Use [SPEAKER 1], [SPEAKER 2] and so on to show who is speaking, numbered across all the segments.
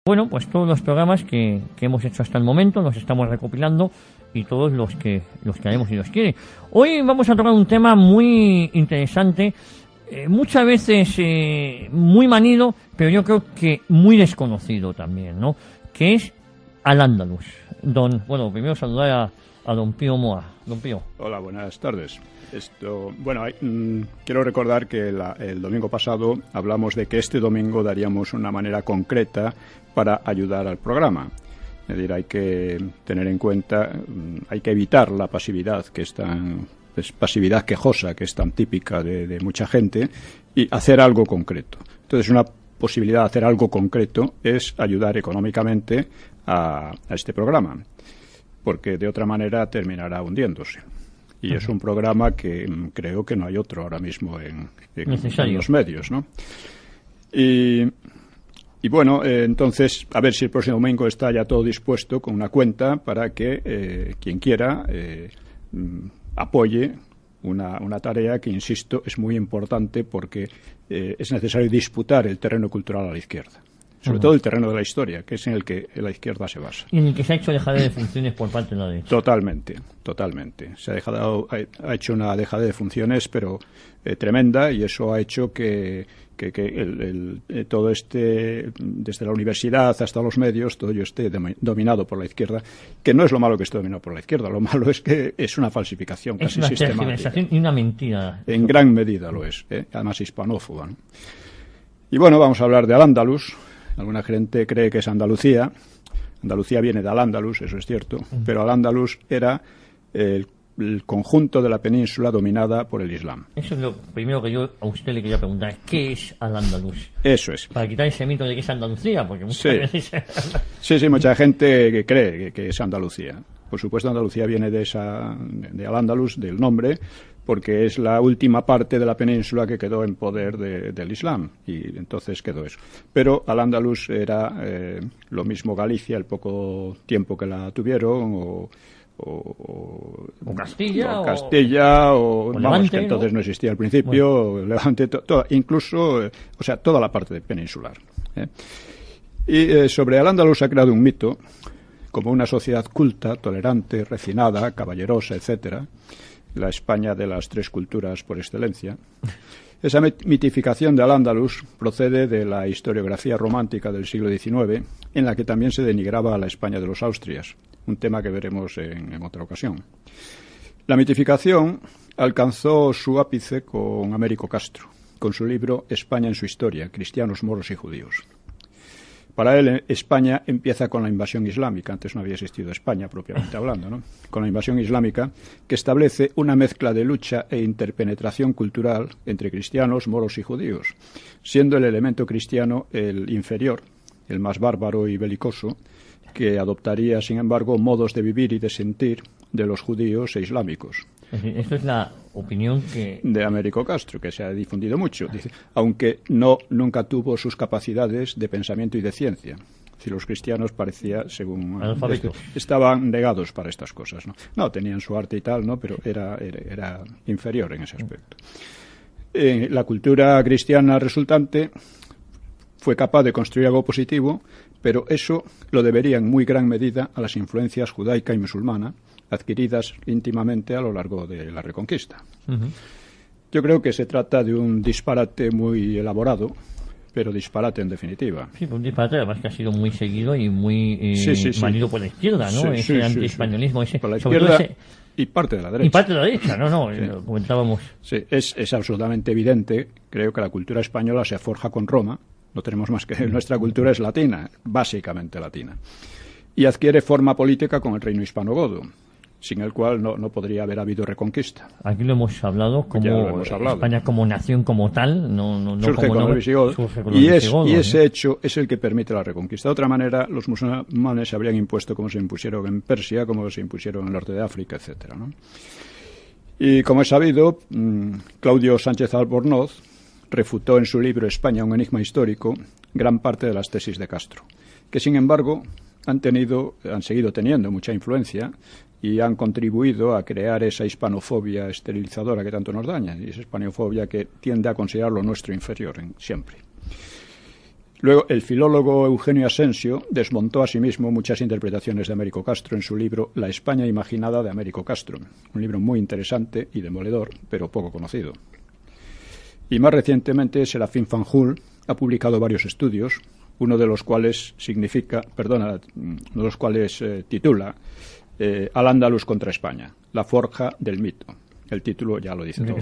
[SPEAKER 1] Bueno, pues todos los programas que hemos hecho hasta el momento los estamos recopilando y todos los que haremos si Dios quiere. Hoy vamos a tocar un tema muy interesante, muchas veces muy manido, pero yo creo que muy desconocido también, ¿no? Que es Al-Ándalus. Primero saludar a don Pío Moa. Don Pío.
[SPEAKER 2] Hola, buenas tardes. Quiero recordar que el domingo pasado hablamos de que este domingo daríamos una manera concreta para ayudar al programa. Es decir, hay que tener en cuenta, hay que evitar la pasividad pasividad quejosa que es tan típica de mucha gente, y hacer algo concreto. Entonces, una posibilidad de hacer algo concreto es ayudar económicamente a este programa, porque de otra manera terminará hundiéndose. Y es un programa que creo que no hay otro ahora mismo en los medios, ¿no? Y bueno, entonces, a ver si el próximo domingo está ya todo dispuesto con una cuenta para que quien quiera apoye una tarea que, insisto, es muy importante porque es necesario disputar el terreno cultural a la izquierda. Sobre todo el terreno de la historia, que es en el que la izquierda se basa.
[SPEAKER 1] Y en el que se ha hecho dejadez de funciones por parte de la derecha.
[SPEAKER 2] Totalmente. Se ha hecho una dejadez de funciones, pero tremenda, y eso ha hecho que todo desde la universidad hasta los medios, todo ello esté dominado por la izquierda, que no es lo malo que esté dominado por la izquierda, lo malo es que es una falsificación casi sistemática. Es una tergiversación
[SPEAKER 1] y una mentira.
[SPEAKER 2] En gran medida lo es, además hispanófoba, ¿no? Y bueno, vamos a hablar de Al-Ándalus. Alguna gente cree que es Andalucía. Andalucía viene de Al-Ándalus, eso es cierto, pero Al-Ándalus era el conjunto de la península dominada por el Islam.
[SPEAKER 1] Eso es lo primero que yo a usted le quería preguntar. ¿Qué es Al-Ándalus?
[SPEAKER 2] Eso es.
[SPEAKER 1] Para quitar ese mito de que es Andalucía, porque muchas veces...
[SPEAKER 2] Sí, mucha gente que cree que es Andalucía. Por supuesto, Andalucía viene de Al-Ándalus, del nombre, porque es la última parte de la península que quedó en poder del Islam, y entonces quedó eso. Pero Al-Ándalus era lo mismo Galicia, el poco tiempo que la tuvieron,
[SPEAKER 1] o Castilla,
[SPEAKER 2] o vamos, Levante, que entonces no existía al principio, bueno. Levante, incluso, toda la parte peninsular. Y sobre Al-Ándalus se ha creado un mito como una sociedad culta, tolerante, refinada, caballerosa, etcétera, la España de las tres culturas por excelencia. Esa mitificación de Al-Ándalus procede de la historiografía romántica del siglo XIX, en la que también se denigraba a la España de los Austrias, un tema que veremos en otra ocasión. La mitificación alcanzó su ápice con Américo Castro, con su libro España en su historia, cristianos, moros y judíos. Para él, España empieza con la invasión islámica. Antes no había existido España, propiamente hablando, ¿no? Con la invasión islámica, que establece una mezcla de lucha e interpenetración cultural entre cristianos, moros y judíos, siendo el elemento cristiano el inferior, el más bárbaro y belicoso, que adoptaría, sin embargo, modos de vivir y de sentir de los judíos e islámicos.
[SPEAKER 1] Esto es la opinión
[SPEAKER 2] de Américo Castro, que se ha difundido mucho. Dice, aunque nunca tuvo sus capacidades de pensamiento y de ciencia. Si los cristianos parecía, según estaban negados para estas cosas, no tenían su arte y tal, no, pero era inferior en ese aspecto. La cultura cristiana resultante fue capaz de construir algo positivo, pero eso lo debería en muy gran medida a las influencias judaica y musulmana adquiridas íntimamente a lo largo de la Reconquista. Uh-huh. Yo creo que se trata de un disparate muy elaborado, pero disparate en definitiva.
[SPEAKER 1] Sí, un disparate además que ha sido muy seguido y muy manido por la izquierda, ¿no? Ese antiespañolismo, ese
[SPEAKER 2] por la izquierda y parte de la derecha.
[SPEAKER 1] Y parte de la derecha, lo comentábamos.
[SPEAKER 2] Sí, es absolutamente evidente. Creo que la cultura española se forja con Roma. No tenemos más que... Nuestra cultura es latina, básicamente latina. Y adquiere forma política con el reino hispanogodo, sin el cual no podría haber habido reconquista.
[SPEAKER 1] Aquí lo hemos hablado, España como nación como tal,
[SPEAKER 2] surge con los visigodos, y ese hecho es el que permite la reconquista. De otra manera, los musulmanes se habrían impuesto como se impusieron en Persia, como se impusieron en el norte de África, etcétera, ¿no? Y como es sabido, Claudio Sánchez Albornoz refutó en su libro España, un enigma histórico, gran parte de las tesis de Castro, que sin embargo han seguido teniendo mucha influencia y han contribuido a crear esa hispanofobia esterilizadora que tanto nos daña, y esa hispanofobia que tiende a considerar lo nuestro inferior siempre. Luego, el filólogo Eugenio Asensio desmontó asimismo muchas interpretaciones de Américo Castro en su libro La España imaginada de Américo Castro, un libro muy interesante y demoledor, pero poco conocido. Y más recientemente, Serafín Fanjul ha publicado varios estudios, uno de los cuales titula Al-Ándalus contra España, la forja del mito. El título ya lo dice todo.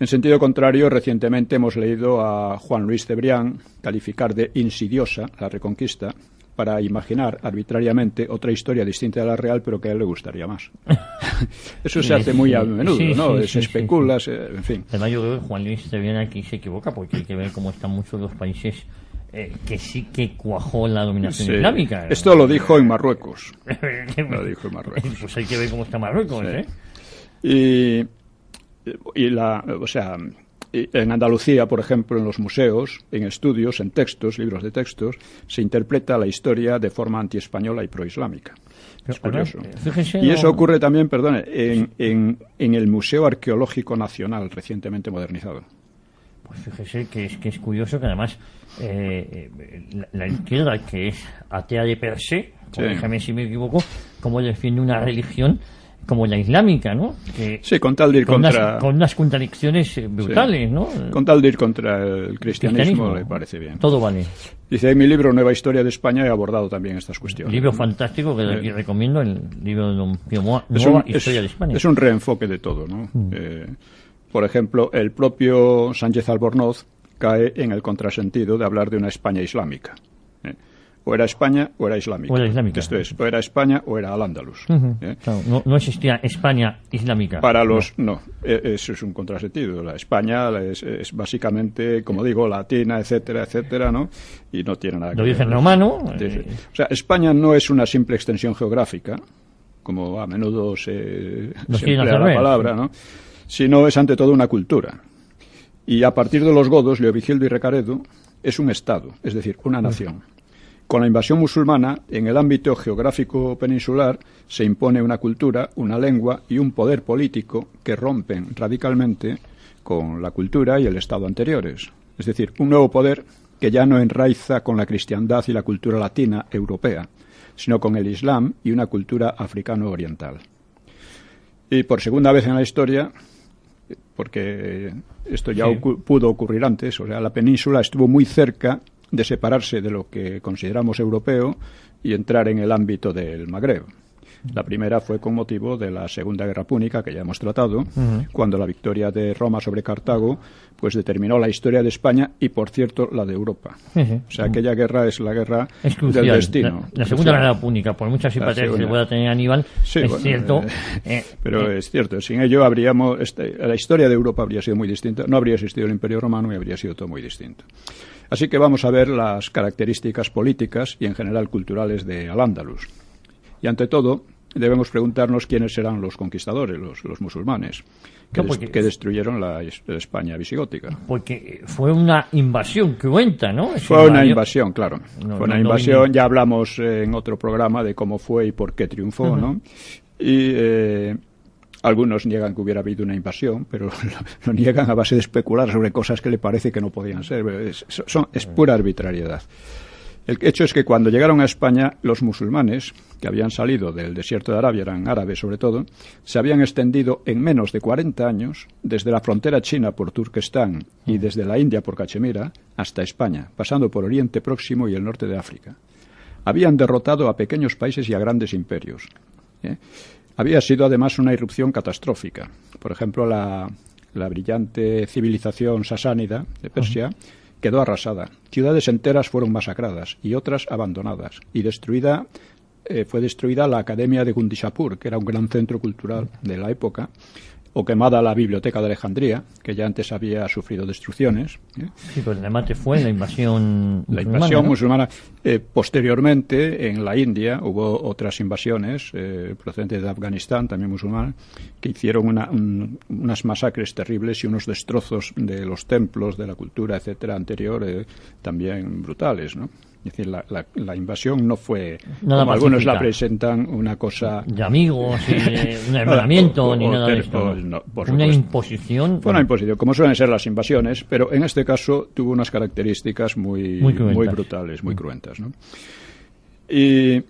[SPEAKER 2] En sentido contrario, recientemente hemos leído a Juan Luis Cebrián calificar de insidiosa la Reconquista para imaginar arbitrariamente otra historia distinta de la real, pero que a él le gustaría más. Eso se hace muy a menudo, ¿no? Se especula, en fin.
[SPEAKER 1] Además, yo creo que Juan Luis Cebrián aquí se equivoca, porque hay que ver cómo están muchos los países que sí que cuajó la dominación islámica.
[SPEAKER 2] Esto lo dijo en Marruecos.
[SPEAKER 1] Pues hay que ver cómo está Marruecos,
[SPEAKER 2] En Andalucía, por ejemplo, en los museos, en estudios, en textos, libros de textos, se interpreta la historia de forma antiespañola y proislámica. Es curioso. Y eso ocurre también, en el Museo Arqueológico Nacional, recientemente modernizado.
[SPEAKER 1] Pues fíjese que es curioso que además la izquierda, que es atea de per se, déjame si me equivoco, como defiende una religión como la islámica, ¿no?
[SPEAKER 2] Con tal de ir contra...
[SPEAKER 1] con unas contradicciones brutales, ¿no?
[SPEAKER 2] Con tal de ir contra el cristianismo le parece bien.
[SPEAKER 1] Todo vale.
[SPEAKER 2] Dice, en mi libro Nueva Historia de España he abordado también estas cuestiones.
[SPEAKER 1] Libro fantástico que aquí recomiendo, el libro de Don Pío Moa, Nueva Historia de España.
[SPEAKER 2] Es un reenfoque de todo, ¿no? Por ejemplo, el propio Sánchez Albornoz cae en el contrasentido de hablar de una España islámica. O era España o era islámica. Esto es, o era España o era Al-Ándalus.
[SPEAKER 1] Claro, no existía España islámica.
[SPEAKER 2] Eso es un contrasentido. La España es básicamente, como digo, latina, etcétera, ¿no? Y no tiene nada que ver.
[SPEAKER 1] De origen romano.
[SPEAKER 2] O sea, España no es una simple extensión geográfica, como a menudo se emplea la palabra, ¿no? Sino es ante todo una cultura. Y a partir de los godos, Leovigildo y Recaredo, es un Estado, es decir, una nación. Con la invasión musulmana, en el ámbito geográfico peninsular, se impone una cultura, una lengua y un poder político que rompen radicalmente con la cultura y el Estado anteriores. Es decir, un nuevo poder que ya no enraiza con la cristiandad y la cultura latina europea, sino con el Islam y una cultura africano-oriental. Y por segunda vez en la historia, porque esto ya pudo ocurrir antes, o sea, la península estuvo muy cerca de separarse de lo que consideramos europeo y entrar en el ámbito del Magreb. La primera fue con motivo de la Segunda Guerra Púnica, que ya hemos tratado, cuando la victoria de Roma sobre Cartago pues determinó la historia de España y, por cierto, la de Europa. O sea, aquella guerra es la guerra del destino.
[SPEAKER 1] La Segunda Guerra Púnica, por muchas simpatías que pueda tener Aníbal, cierto.
[SPEAKER 2] Pero es cierto, sin ello la historia de Europa habría sido muy distinta, no habría existido el Imperio Romano y habría sido todo muy distinto. Así que vamos a ver las características políticas y en general culturales de Al-Ándalus. Y ante todo, debemos preguntarnos quiénes serán los conquistadores, los musulmanes, que destruyeron la España visigótica.
[SPEAKER 1] Porque fue una invasión cruenta, ¿no?
[SPEAKER 2] Fue una invasión, claro. Fue una invasión, ya hablamos en otro programa de cómo fue y por qué triunfó, ¿no? Y algunos niegan que hubiera habido una invasión, pero lo niegan a base de especular sobre cosas que le parece que no podían ser. Es pura arbitrariedad. El hecho es que cuando llegaron a España, los musulmanes, que habían salido del desierto de Arabia, eran árabes sobre todo, se habían extendido en menos de 40 años, desde la frontera china por Turquestán y desde la India por Cachemira, hasta España, pasando por Oriente Próximo y el norte de África. Habían derrotado a pequeños países y a grandes imperios. Había sido además una irrupción catastrófica. Por ejemplo, la brillante civilización sasánida de Persia quedó arrasada. Ciudades enteras fueron masacradas y otras abandonadas. Y fue destruida la Academia de Gundishapur, que era un gran centro cultural de la época, o quemada la Biblioteca de Alejandría, que ya antes había sufrido destrucciones.
[SPEAKER 1] Sí, pues el remate fue la invasión musulmana.
[SPEAKER 2] La invasión musulmana. Posteriormente, en la India, hubo otras invasiones procedentes de Afganistán, también musulmanas, que hicieron unas masacres terribles y unos destrozos de los templos, de la cultura, etcétera, anterior, también brutales, ¿no? Es decir, la invasión no fue,
[SPEAKER 1] nada
[SPEAKER 2] como algunos
[SPEAKER 1] pacífica.
[SPEAKER 2] la presentan, una cosa...
[SPEAKER 1] De amigos, un hermanamiento, ni nada de esto.
[SPEAKER 2] No, por
[SPEAKER 1] una
[SPEAKER 2] supuesto.
[SPEAKER 1] imposición.
[SPEAKER 2] Fue una imposición, como suelen ser las invasiones, pero en este caso tuvo unas características muy brutales, muy cruentas, ¿no? Y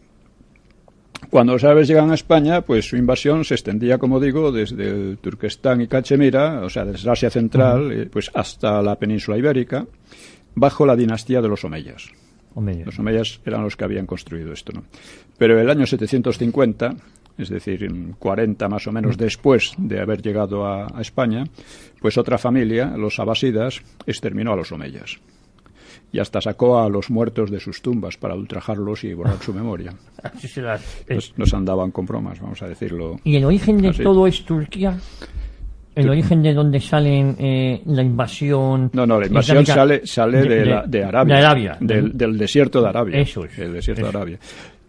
[SPEAKER 2] cuando los árabes llegan a España, pues su invasión se extendía, como digo, desde el Turquestán y Cachemira, o sea, desde Asia Central, pues hasta la península ibérica, bajo la dinastía de los omeyas. Los omeyas eran los que habían construido esto, ¿no? Pero el año 750, es decir, 40 más o menos después de haber llegado a España, pues otra familia, los abásidas, exterminó a los omeyas. Y hasta sacó a los muertos de sus tumbas para ultrajarlos y borrar su memoria. Nos andaban con bromas, vamos a decirlo.
[SPEAKER 1] ¿Y el origen de
[SPEAKER 2] así.
[SPEAKER 1] todo es Turquía? ¿El origen de donde salen la invasión?
[SPEAKER 2] No, la invasión sale de Arabia.
[SPEAKER 1] De Arabia.
[SPEAKER 2] Del desierto de Arabia.
[SPEAKER 1] Eso es.
[SPEAKER 2] El desierto de Arabia.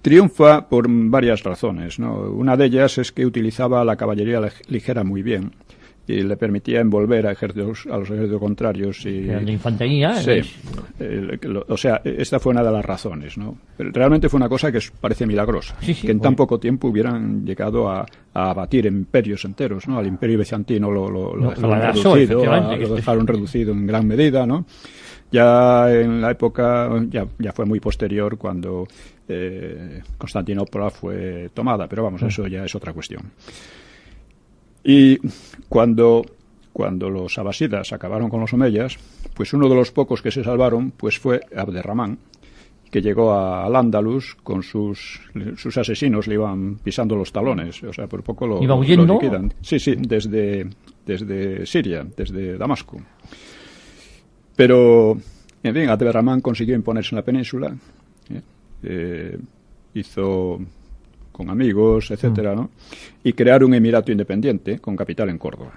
[SPEAKER 2] Triunfa por varias razones, ¿no? Una de ellas es que utilizaba la caballería ligera muy bien y le permitía envolver a los ejércitos contrarios.
[SPEAKER 1] De infantería.
[SPEAKER 2] Sí. O sea, esta fue una de las razones, ¿no? Pero realmente fue una cosa que parece milagrosa.
[SPEAKER 1] Sí,
[SPEAKER 2] que en tan poco tiempo hubieran llegado a abatir imperios enteros, ¿no? Al imperio bizantino lo dejaron reducido en gran medida, ¿no? Ya en la época, ya fue muy posterior cuando Constantinopla fue tomada, pero vamos, eso ya es otra cuestión. Y cuando los abasidas acabaron con los omeyas, pues uno de los pocos que se salvaron pues fue Abderramán, que llegó a Al-Ándalus con sus asesinos, le iban pisando los talones, o sea, por poco lo liquidan. Sí, desde Siria, desde Damasco. Pero, en fin, Abderramán consiguió imponerse en la península, hizo con amigos, etcétera, ¿no? Y crear un emirato independiente con capital en Córdoba.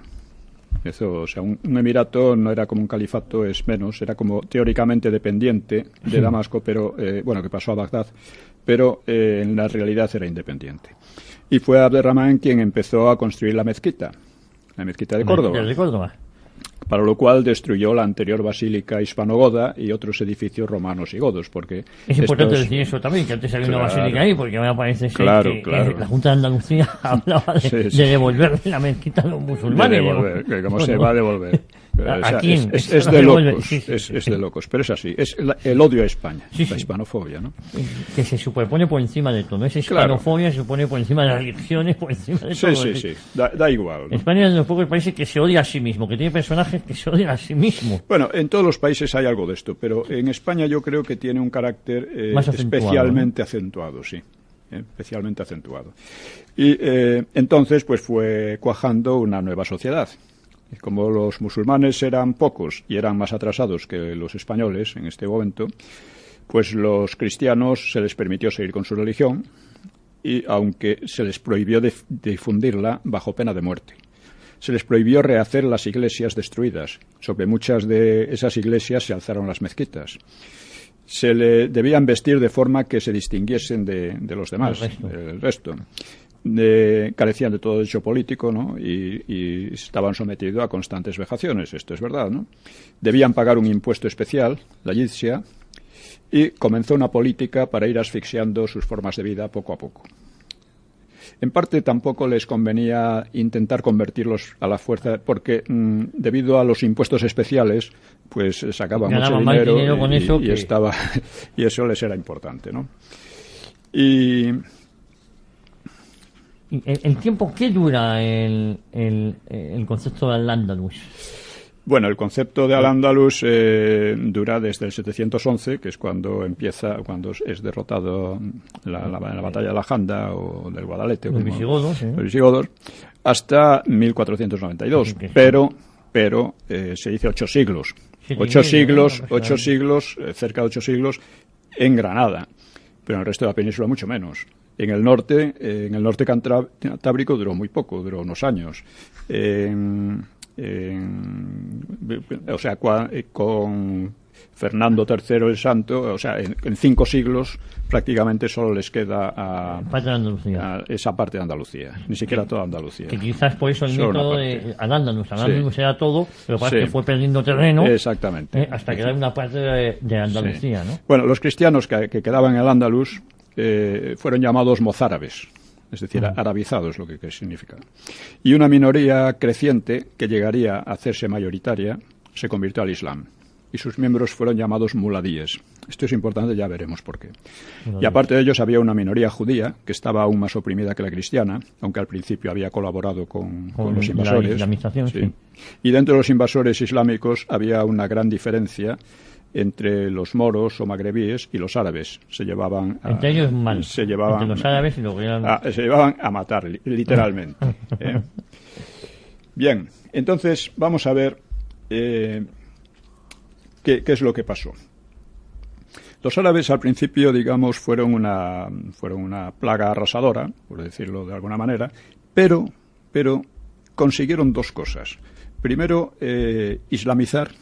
[SPEAKER 2] Eso, o sea, un emirato no era como un califato, es menos, era como teóricamente dependiente de Damasco, pero que pasó a Bagdad, pero en la realidad era independiente. Y fue Abderramán quien empezó a construir la mezquita de Córdoba. Para lo cual destruyó la anterior basílica hispanogoda y otros edificios romanos y godos, porque...
[SPEAKER 1] Es importante decir eso también, que antes había una basílica ahí, porque me parece ser que la Junta de Andalucía hablaba de devolverle la mezquita a los musulmanes.
[SPEAKER 2] ¿Cómo se va a devolver?
[SPEAKER 1] ¿A quién?
[SPEAKER 2] Es de locos, es de locos, pero es así, es el odio a España, la hispanofobia, ¿no?
[SPEAKER 1] Que se superpone por encima de todo, ¿no? Esa hispanofobia se supone por encima de las religiones, por encima de todo.
[SPEAKER 2] Sí, da igual, ¿no?
[SPEAKER 1] España es de los pocos países que se odia a sí mismo, que tiene personajes que se odian a sí mismo.
[SPEAKER 2] Bueno, en todos los países hay algo de esto, pero en España yo creo que tiene un carácter especialmente acentuado, sí. Especialmente acentuado. Y entonces pues fue cuajando una nueva sociedad. Y como los musulmanes eran pocos y eran más atrasados que los españoles en este momento, pues los cristianos se les permitió seguir con su religión, y aunque se les prohibió difundirla bajo pena de muerte. Se les prohibió rehacer las iglesias destruidas. Sobre muchas de esas iglesias se alzaron las mezquitas. Se le debían vestir de forma que se distinguiesen de los demás, el resto. Carecían de todo derecho político, ¿no? Y estaban sometidos a constantes vejaciones, esto es verdad, ¿no? Debían pagar un impuesto especial, la jizya, y comenzó una política para ir asfixiando sus formas de vida poco a poco. En parte tampoco les convenía intentar convertirlos a la fuerza, porque debido a los impuestos especiales, pues sacaban mucho dinero
[SPEAKER 1] con eso
[SPEAKER 2] y eso les era importante, ¿no? Y
[SPEAKER 1] ¿el tiempo qué dura el concepto de Al-Ándalus?
[SPEAKER 2] Bueno, el concepto de Al-Ándalus dura desde el 711, que es cuando es derrotado la batalla de la Janda o del Guadalete,
[SPEAKER 1] los
[SPEAKER 2] visigodos, hasta 1492. Pero se dice 8 siglos. 8 siglos, cerca de 8 siglos, en Granada. Pero en el resto de la península mucho menos. En el norte cantábrico duró muy poco, duró unos años. Fernando III el Santo, o sea, en 5 siglos prácticamente solo les queda a esa parte de Andalucía, ni siquiera toda Andalucía.
[SPEAKER 1] Que quizás por eso el mito de Al-Ándalus era todo, pero pasa que fue perdiendo terreno.
[SPEAKER 2] Exactamente.
[SPEAKER 1] Hasta quedar una parte de Andalucía, ¿no?
[SPEAKER 2] Bueno, los cristianos que quedaban en Al-Ándalus fueron llamados mozárabes, es decir, arabizados, lo que significa. Y una minoría creciente, que llegaría a hacerse mayoritaria, se convirtió al Islam. Y sus miembros fueron llamados muladíes. Esto es importante, ya veremos por qué. Y aparte de ellos había una minoría judía, que estaba aún más oprimida que la cristiana, aunque al principio había colaborado con los invasores.
[SPEAKER 1] La islamización, sí.
[SPEAKER 2] Y dentro de los invasores islámicos había una gran diferencia entre los moros o magrebíes y los árabes. Se llevaban
[SPEAKER 1] entre ellos mal. Entre los árabes y los
[SPEAKER 2] se llevaban a matar, literalmente. Bien, entonces vamos a ver ¿qué es lo que pasó? Los árabes al principio, digamos, fueron una plaga arrasadora, por decirlo de alguna manera, pero consiguieron 2 cosas. Primero, islamizar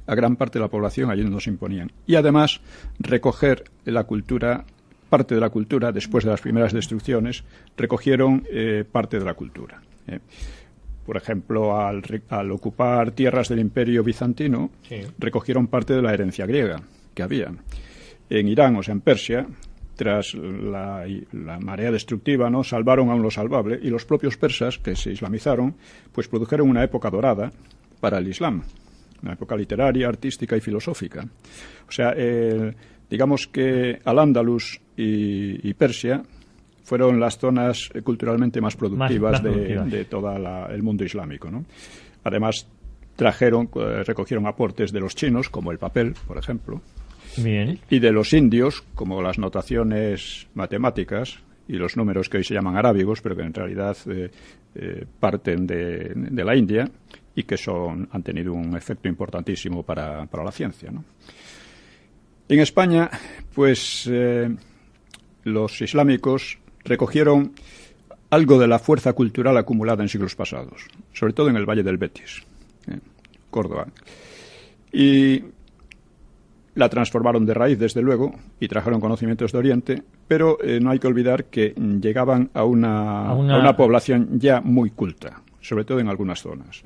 [SPEAKER 2] a gran parte de la población allí donde se imponían. Y además, recoger la cultura, parte de la cultura, después de las primeras destrucciones, recogieron parte de la cultura. Por ejemplo, al ocupar tierras del Imperio Bizantino, recogieron parte de la herencia griega que había. En Irán, o sea, en Persia, tras la marea destructiva, ¿no?, salvaron aún lo salvable, y los propios persas, que se islamizaron, pues produjeron una época dorada para el Islam, una época literaria, artística y filosófica. O sea, digamos que Al-Ándalus y Persia fueron las zonas culturalmente más productivas de todo el mundo islámico, ¿no? Además, recogieron aportes de los chinos, como el papel, por ejemplo.
[SPEAKER 1] Bien.
[SPEAKER 2] Y de los indios, como las notaciones matemáticas y los números que hoy se llaman arábigos, pero que en realidad parten de la India y que han tenido un efecto importantísimo para la ciencia, ¿no? En España, pues los islámicos recogieron algo de la fuerza cultural acumulada en siglos pasados, sobre todo en el Valle del Betis, Córdoba. Y la transformaron de raíz, desde luego, y trajeron conocimientos de Oriente, pero no hay que olvidar que llegaban a una población ya muy culta, sobre todo en algunas zonas.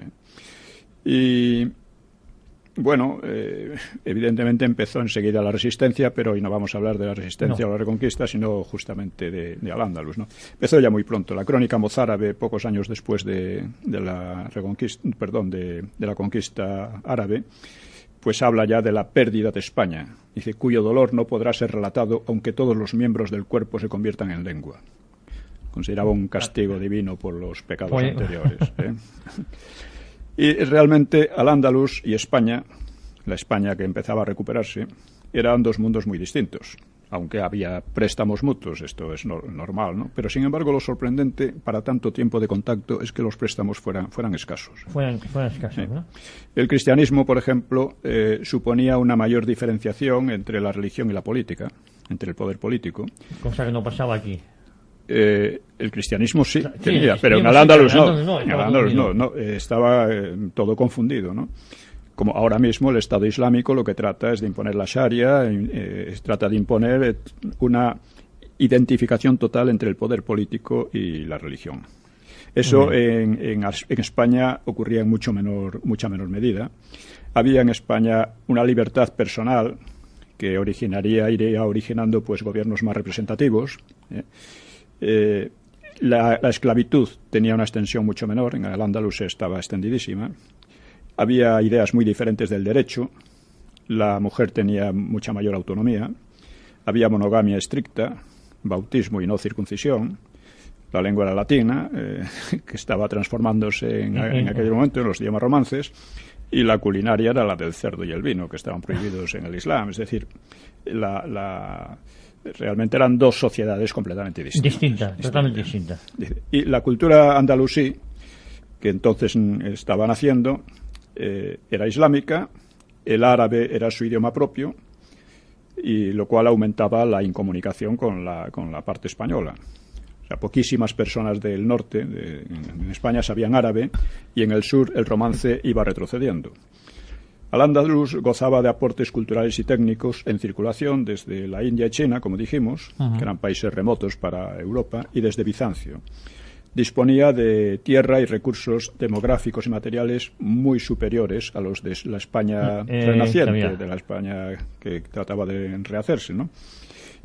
[SPEAKER 2] Y bueno, evidentemente empezó enseguida la resistencia, pero hoy no vamos a hablar de la resistencia o la reconquista, sino justamente de Al-Ándalus, ¿no? Empezó ya muy pronto. La crónica mozárabe, pocos años después de la conquista árabe, pues habla ya de la pérdida de España. Dice, cuyo dolor no podrá ser relatado aunque todos los miembros del cuerpo se conviertan en lengua. Consideraba un castigo divino por los pecados anteriores. Y realmente Al-Ándalus y España, la España que empezaba a recuperarse, eran 2 mundos muy distintos. Aunque había préstamos mutuos, esto es normal, ¿no? Pero, sin embargo, lo sorprendente para tanto tiempo de contacto es que los préstamos fueran escasos.
[SPEAKER 1] Fueran escasos, ¿no?
[SPEAKER 2] El cristianismo, por ejemplo, suponía una mayor diferenciación entre la religión y la política, entre el poder político.
[SPEAKER 1] Cosa que no pasaba aquí.
[SPEAKER 2] El cristianismo sí tenía, pero en Al-Ándalus no. Estaba todo confundido, ¿no? Como ahora mismo el Estado Islámico lo que trata es de imponer la Sharia, trata de imponer una identificación total entre el poder político y la religión. Eso en España ocurría en mucha menor medida. Había en España una libertad personal que iría originando pues gobiernos más representativos. La esclavitud tenía una extensión mucho menor, en Al-Ándalus estaba extendidísima. Había ideas muy diferentes del derecho, la mujer tenía mucha mayor autonomía, había monogamia estricta, bautismo y no circuncisión, la lengua era latina, que estaba transformándose en aquel momento en los idiomas romances, y la culinaria era la del cerdo y el vino, que estaban prohibidos en el Islam. Es decir, realmente eran 2 sociedades completamente distintas.
[SPEAKER 1] Totalmente distintas.
[SPEAKER 2] Y la cultura andalusí, que entonces estaba naciendo, era islámica, el árabe era su idioma propio, y lo cual aumentaba la incomunicación con la parte española. O sea, poquísimas personas del norte, en España, sabían árabe, y en el sur el romance iba retrocediendo. Al-Ándalus gozaba de aportes culturales y técnicos en circulación desde la India y China, como dijimos, que eran países remotos para Europa, y desde Bizancio. Disponía de tierra y recursos demográficos y materiales muy superiores a los de la España renaciente, de la España que trataba de rehacerse, ¿no?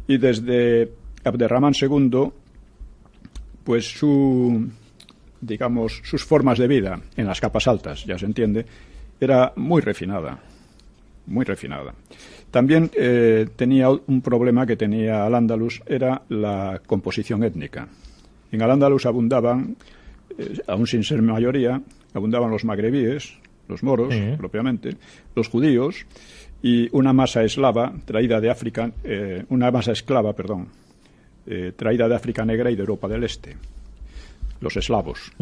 [SPEAKER 2] Y desde Abderramán II, pues sus formas de vida en las capas altas, ya se entiende, era muy refinada, muy refinada. También tenía un problema que tenía Al-Ándalus, era la composición étnica. En Al-Ándalus abundaban, aún sin ser mayoría, abundaban los magrebíes, los moros, propiamente, los judíos, y una masa eslava traída de África, traída de África Negra y de Europa del Este. Los eslavos.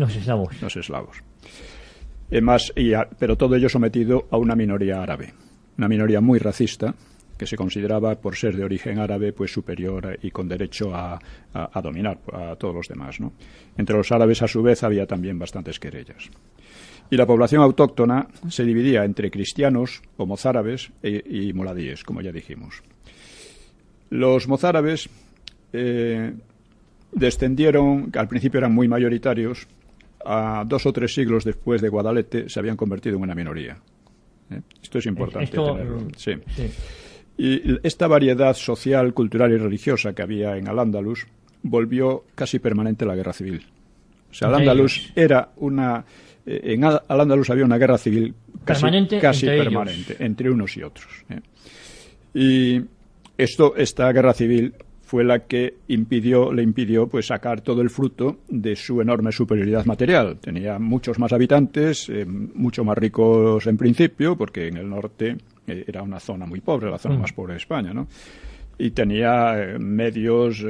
[SPEAKER 2] Pero todo ello sometido a una minoría árabe, una minoría muy racista, que se consideraba, por ser de origen árabe, pues superior y con derecho a dominar a todos los demás, ¿no? Entre los árabes, a su vez, había también bastantes querellas. Y la población autóctona se dividía entre cristianos o mozárabes y muladíes, como ya dijimos. Los mozárabes descendieron, que al principio eran muy mayoritarios, a 2 o 3 siglos después de Guadalete se habían convertido en una minoría. Esto es importante tenerlo. Sí. Y esta variedad social, cultural y religiosa que había en Al-Ándalus volvió casi permanente la guerra civil. O sea, Al-Ándalus era una... En Al-Ándalus había una guerra civil casi permanente entre unos y otros. Y esta guerra civil fue la que le impidió pues sacar todo el fruto de su enorme superioridad material. Tenía muchos más habitantes, mucho más ricos en principio, porque en el norte era una zona muy pobre, la zona más pobre de España, ¿no? Y tenía medios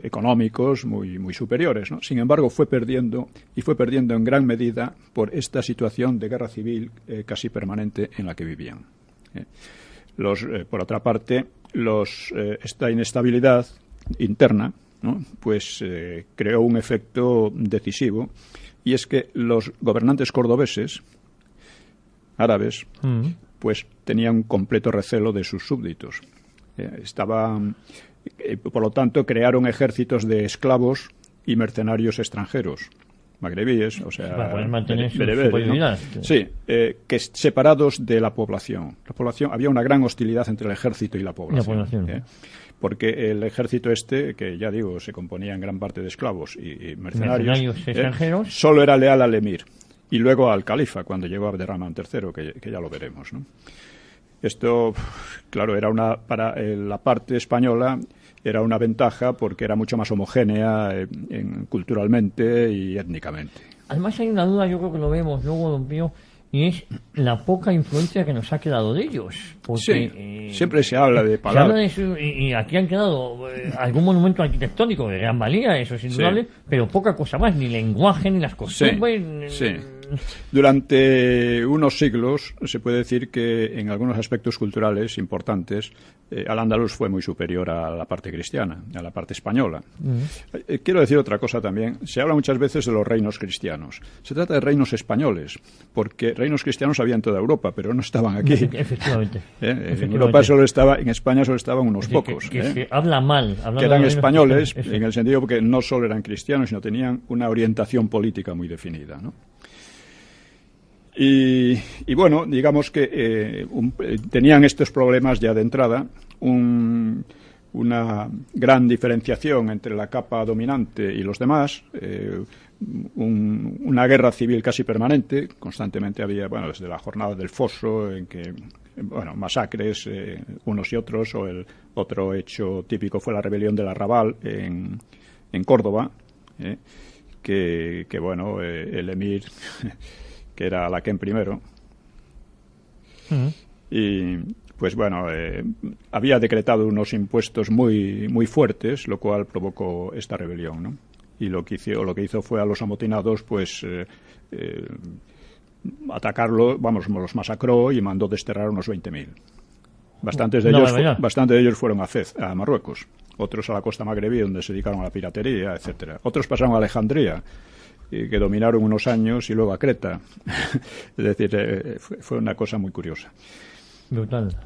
[SPEAKER 2] económicos muy superiores, ¿no? Sin embargo, fue perdiendo en gran medida por esta situación de guerra civil casi permanente en la que vivían. Por otra parte, esta inestabilidad interna, ¿no? Pues creó un efecto decisivo, y es que los gobernantes cordobeses árabes pues tenían un completo recelo de sus súbditos. Por lo tanto, crearon ejércitos de esclavos y mercenarios extranjeros, magrebíes, o sea,
[SPEAKER 1] para poder mantener su
[SPEAKER 2] superioridad, ¿no? Sí, que separados de la población. Había una gran hostilidad entre el ejército y la población. Porque el ejército que ya digo, se componía en gran parte de esclavos y mercenarios
[SPEAKER 1] extranjeros,
[SPEAKER 2] solo era leal al emir y luego al califa cuando llegó Abderramán III, que ya lo veremos, ¿no? Esto, claro, para la parte española era una ventaja porque era mucho más homogénea culturalmente y étnicamente.
[SPEAKER 1] Además hay una duda, yo creo que lo vemos luego, don Pío, y es la poca influencia que nos ha quedado de ellos. Porque,
[SPEAKER 2] sí, siempre se habla de palabras.
[SPEAKER 1] Y aquí han quedado algún monumento arquitectónico de gran valía, eso es indudable, pero poca cosa más, ni lenguaje, ni las costumbres.
[SPEAKER 2] Sí. Durante unos siglos se puede decir que en algunos aspectos culturales importantes Al-Ándalus fue muy superior a la parte cristiana, a la parte española. Quiero decir otra cosa también. Se habla muchas veces de los reinos cristianos. Se trata de reinos españoles, porque reinos cristianos había en toda Europa, pero no estaban aquí.
[SPEAKER 1] Efectivamente.
[SPEAKER 2] En España solo estaban unos pocos.
[SPEAKER 1] Que se habla mal.
[SPEAKER 2] Que eran españoles, en el sentido porque no solo eran cristianos, sino tenían una orientación política muy definida, ¿no? Y bueno, digamos que tenían estos problemas ya de entrada, una gran diferenciación entre la capa dominante y los demás, una guerra civil casi permanente, constantemente había, desde la jornada del Foso, en que, masacres unos y otros, o el otro hecho típico fue la rebelión del Arrabal en Córdoba, que el emir que era Alaquén I, y pues había decretado unos impuestos muy fuertes, lo cual provocó esta rebelión, ¿no? Y lo que hizo fue a los amotinados, pues atacarlos, los masacró y mandó desterrar unos 20.000. Bastantes de ellos fueron a Fez, a Marruecos, otros a la costa magrebí, donde se dedicaron a la piratería, etcétera. Otros pasaron a Alejandría, que dominaron unos años, y luego a Creta. Es decir, fue una cosa muy curiosa.
[SPEAKER 1] Brutal.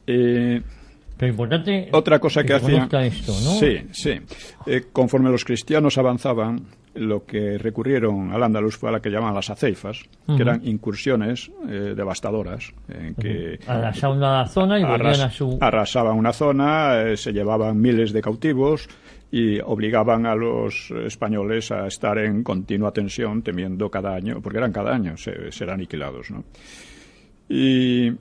[SPEAKER 1] Pero importante
[SPEAKER 2] otra cosa que hacían
[SPEAKER 1] esto, ¿no?
[SPEAKER 2] Sí. Conforme los cristianos avanzaban, lo que recurrieron al Andalus fue a la que llamaban las aceifas, que eran incursiones devastadoras en que
[SPEAKER 1] arrasaban una zona y volvían a su...
[SPEAKER 2] arrasaban una zona, se llevaban miles de cautivos y obligaban a los españoles a estar en continua tensión, temiendo cada año, porque eran cada año ser aniquilados, ¿no? Y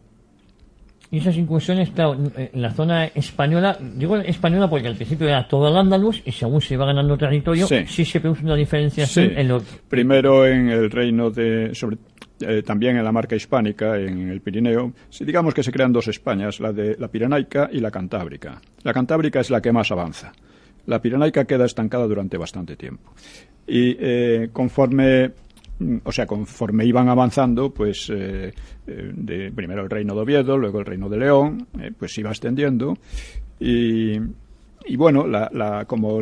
[SPEAKER 1] esas incursiones, claro, en la zona española, digo española porque al principio era todo el Andalus y según se iba ganando territorio, sí se produce una diferenciación en lo...
[SPEAKER 2] Primero en el reino también en la marca hispánica, en el Pirineo, digamos que se crean dos Españas, la de la Pirenaica y la Cantábrica. La Cantábrica es la que más avanza. La Pirenaica queda estancada durante bastante tiempo. Y conforme iban avanzando, pues primero el reino de Oviedo, luego el reino de León, pues se iba extendiendo y bueno, como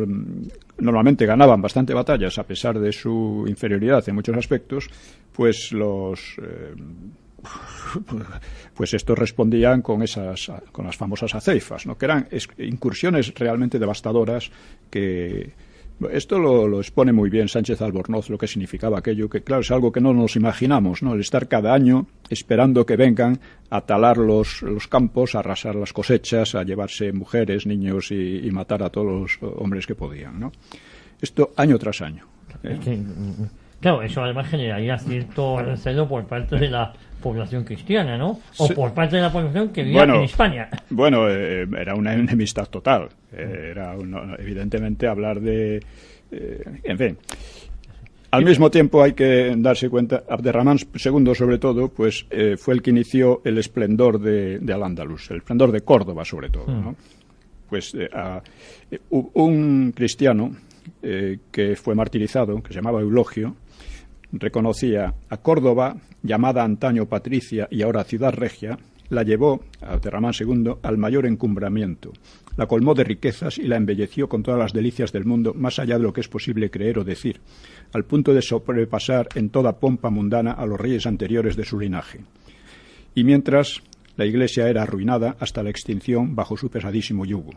[SPEAKER 2] normalmente ganaban bastante batallas a pesar de su inferioridad en muchos aspectos, pues pues estos respondían con las famosas aceifas, ¿no? Que eran incursiones realmente devastadoras que... Esto lo expone muy bien Sánchez Albornoz, lo que significaba aquello, que claro, es algo que no nos imaginamos, ¿no? El estar cada año esperando que vengan a talar los campos, a arrasar las cosechas, a llevarse mujeres, niños y matar a todos los hombres que podían, ¿no? Esto año tras año.
[SPEAKER 1] Claro, eso además generaría cierto recelo por parte de la población cristiana, ¿no? O por parte de la población que vivía en España.
[SPEAKER 2] Bueno, era una enemistad total. Evidentemente hablar de... en fin. Al mismo tiempo hay que darse cuenta, Abderramán II sobre todo, pues fue el que inició el esplendor de Al-Ándalus, el esplendor de Córdoba sobre todo, ¿no? Pues un cristiano que fue martirizado, que se llamaba Eulogio, reconocía a Córdoba, llamada antaño Patricia y ahora Ciudad Regia, la llevó, a Abderramán II, al mayor encumbramiento, la colmó de riquezas y la embelleció con todas las delicias del mundo, más allá de lo que es posible creer o decir, al punto de sobrepasar en toda pompa mundana a los reyes anteriores de su linaje. Y mientras, la Iglesia era arruinada hasta la extinción bajo su pesadísimo yugo.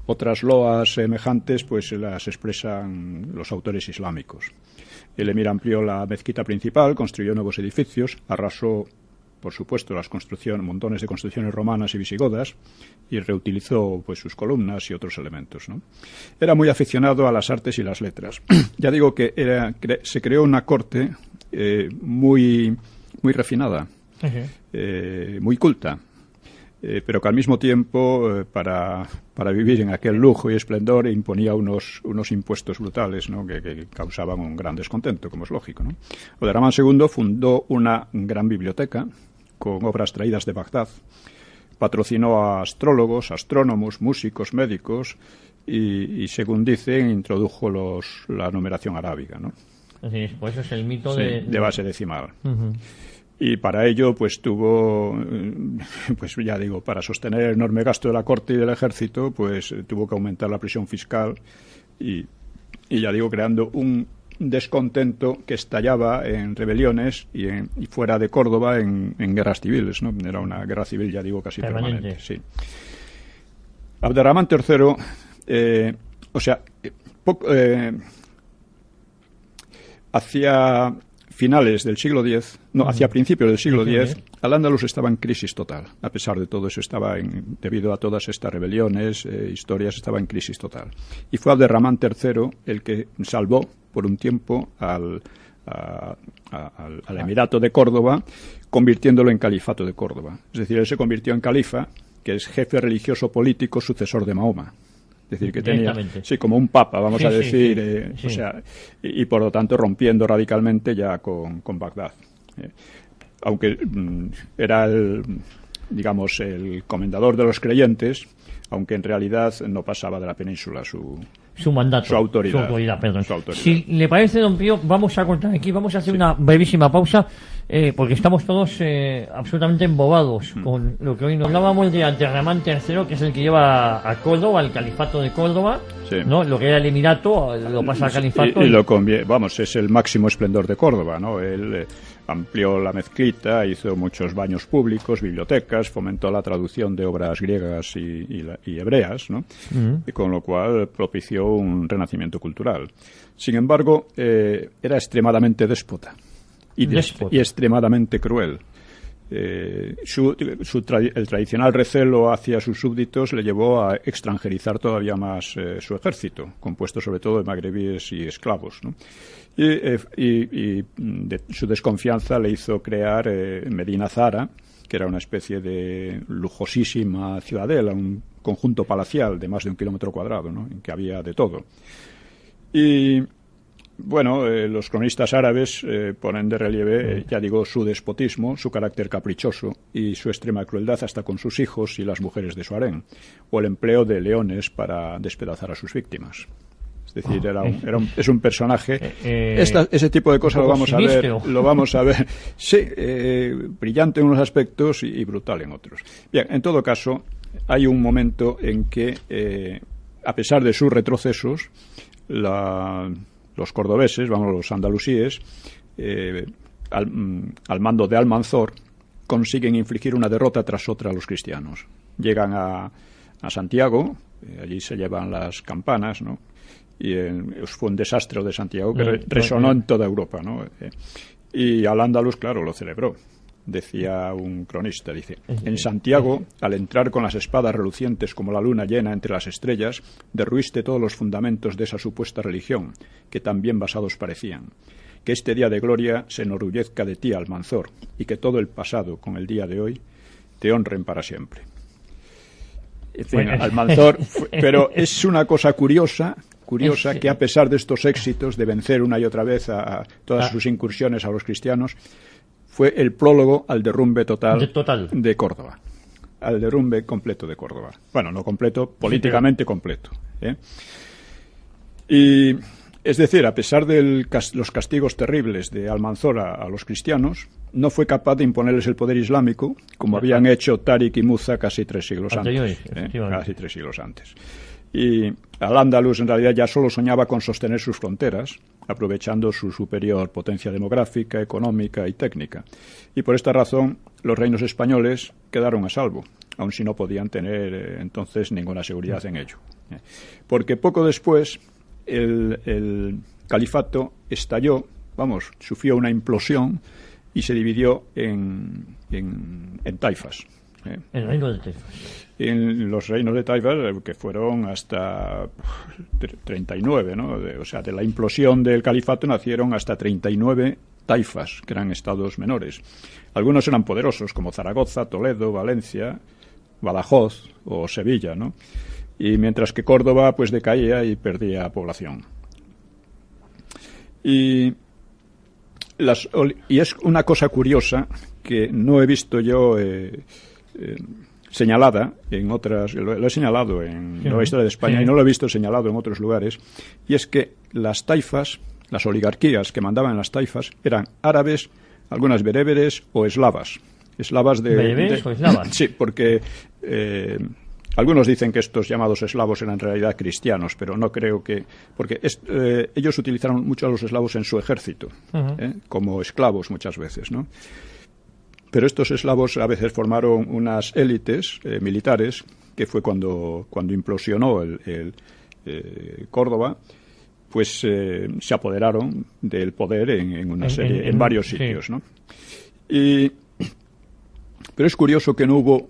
[SPEAKER 2] Otras loas semejantes pues las expresan los autores islámicos. El emir amplió la mezquita principal, construyó nuevos edificios, arrasó, por supuesto, montones de construcciones romanas y visigodas y reutilizó pues sus columnas y otros elementos, ¿no? Era muy aficionado a las artes y las letras. Ya digo que se creó una corte muy refinada, muy culta. Pero que al mismo tiempo, para vivir en aquel lujo y esplendor, imponía unos impuestos brutales, ¿no? que causaban un gran descontento, como es lógico, ¿no? Abderramán II fundó una gran biblioteca con obras traídas de Bagdad, patrocinó a astrólogos, astrónomos, músicos, médicos y según dicen, introdujo la numeración arábiga, ¿no?
[SPEAKER 1] Así es, pues eso es el mito
[SPEAKER 2] de base decimal. Y para ello, pues tuvo, pues ya digo, para sostener el enorme gasto de la corte y del ejército, pues tuvo que aumentar la presión fiscal y ya digo, creando un descontento que estallaba en rebeliones y fuera de Córdoba en guerras civiles, ¿no? Era una guerra civil, ya digo, casi permanente. Sí. Abderramán III, hacia finales del siglo X, hacia principios del siglo X, Al-Ándalus estaba en crisis total. A pesar de todo eso, debido a todas estas rebeliones, historias, estaba en crisis total. Y fue Abderramán III el que salvó por un tiempo al Emirato de Córdoba, convirtiéndolo en califato de Córdoba. Es decir, él se convirtió en califa, que es jefe religioso político sucesor de Mahoma. Es decir, que tenía, como un papa, vamos a decir, o sea, y por lo tanto rompiendo radicalmente ya con Bagdad. Aunque era el comendador de los creyentes, aunque en realidad no pasaba de la península
[SPEAKER 1] su mandato,
[SPEAKER 2] su autoridad.
[SPEAKER 1] Si le parece, don Pío, vamos a cortar aquí, vamos a hacer una brevísima pausa, porque estamos todos absolutamente embobados con lo que hoy nos hablábamos de Abderramán III, que es el que lleva a Córdoba, al califato de Córdoba,
[SPEAKER 2] Sí.
[SPEAKER 1] ¿no? Lo que era el Emirato lo pasa al Califato.
[SPEAKER 2] Y lo vamos, es el máximo esplendor de Córdoba, ¿no? Él amplió la mezquita, hizo muchos baños públicos, bibliotecas, fomentó la traducción de obras griegas y hebreas, ¿no? Y con lo cual propició un renacimiento cultural. Sin embargo, era extremadamente déspota y extremadamente cruel. El tradicional recelo hacia sus súbditos le llevó a extranjerizar todavía más su ejército, compuesto sobre todo de magrebíes y esclavos, ¿no? Su desconfianza le hizo crear Medina Zahara, que era una especie de lujosísima ciudadela, un conjunto palacial de más de 1 kilómetro cuadrado, ¿no? En que había de todo. Y bueno, los cronistas árabes ponen de relieve, ya digo, su despotismo, su carácter caprichoso y su extrema crueldad hasta con sus hijos y las mujeres de su harén, o el empleo de leones para despedazar a sus víctimas. Es decir, es un personaje. Ese tipo de cosas lo vamos a ver. Sí, brillante en unos aspectos y brutal en otros. Bien, en todo caso, hay un momento en que, a pesar de sus retrocesos, los cordobeses, los andalusíes, al mando de Almanzor, consiguen infligir una derrota tras otra a los cristianos. Llegan a Santiago, allí se llevan las campanas, ¿no? Y fue un desastre de Santiago que resonó en toda Europa, ¿no? Y Al-Ándalus, claro, lo celebró. Decía un cronista, dice: en Santiago, al entrar con las espadas relucientes como la luna llena entre las estrellas, derruiste todos los fundamentos de esa supuesta religión, que tan bien basados parecían. Que este día de gloria se enorgullezca de ti, Almanzor, y que todo el pasado con el día de hoy te honren para siempre. En fin, Almanzor, pero es una cosa curiosa que a pesar de estos éxitos de vencer una y otra vez a todas sus incursiones a los cristianos, fue el prólogo al derrumbe total de Córdoba, al derrumbe completo de Córdoba. Bueno, no completo, políticamente completo, ¿eh? Y es decir, a pesar de los castigos terribles de Almanzor a los cristianos, no fue capaz de imponerles el poder islámico como habían hecho Táriq y Muza casi 3 siglos antes. Casi 3 siglos antes. Y Al-Ándalus en realidad ya solo soñaba con sostener sus fronteras, aprovechando su superior potencia demográfica, económica y técnica. Y por esta razón los reinos españoles quedaron a salvo, aun si no podían tener entonces ninguna seguridad en ello. Porque poco después el califato estalló, sufrió una implosión y se dividió en taifas.
[SPEAKER 1] El reino de Taifas.
[SPEAKER 2] En los reinos de Taifas, que fueron hasta 39, ¿no? O sea, de la implosión del califato nacieron hasta 39 taifas, que eran estados menores. Algunos eran poderosos, como Zaragoza, Toledo, Valencia, Badajoz o Sevilla, ¿no? Y mientras que Córdoba, pues decaía y perdía población. Y es una cosa curiosa que no he visto yo señalada en otras, lo he señalado en la historia de España y no lo he visto señalado en otros lugares, y es que las taifas, las oligarquías que mandaban en las taifas, eran árabes, algunas bereberes o eslavas.
[SPEAKER 1] ¿Bereberes o eslavas?
[SPEAKER 2] Sí, porque algunos dicen que estos llamados eslavos eran en realidad cristianos, pero no creo que... Porque ellos utilizaron mucho a los eslavos en su ejército, como esclavos muchas veces, ¿no? Pero estos eslavos a veces formaron unas élites militares, que fue cuando implosionó el Córdoba, pues se apoderaron del poder en varios sitios, ¿no? Pero es curioso que no hubo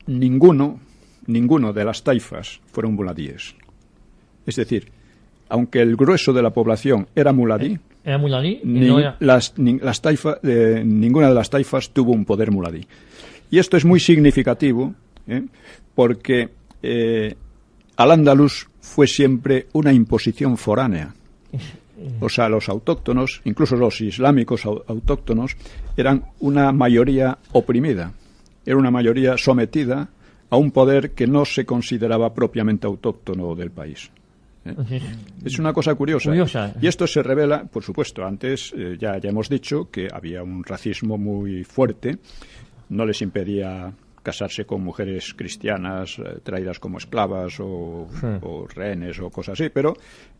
[SPEAKER 2] ninguno de las taifas fueron muladíes. Es decir, aunque el grueso de la población era muladí, ninguna de las taifas tuvo un poder muladí. Y esto es muy significativo, porque Al-Ándalus fue siempre una imposición foránea. O sea, los autóctonos, incluso los islámicos autóctonos, eran una mayoría oprimida, era una mayoría sometida a un poder que no se consideraba propiamente autóctono del país. Es una cosa curiosa. Y esto se revela, por supuesto, antes ya hemos dicho que había un racismo muy fuerte, no les impedía casarse con mujeres cristianas traídas como esclavas o rehenes o cosas así, pero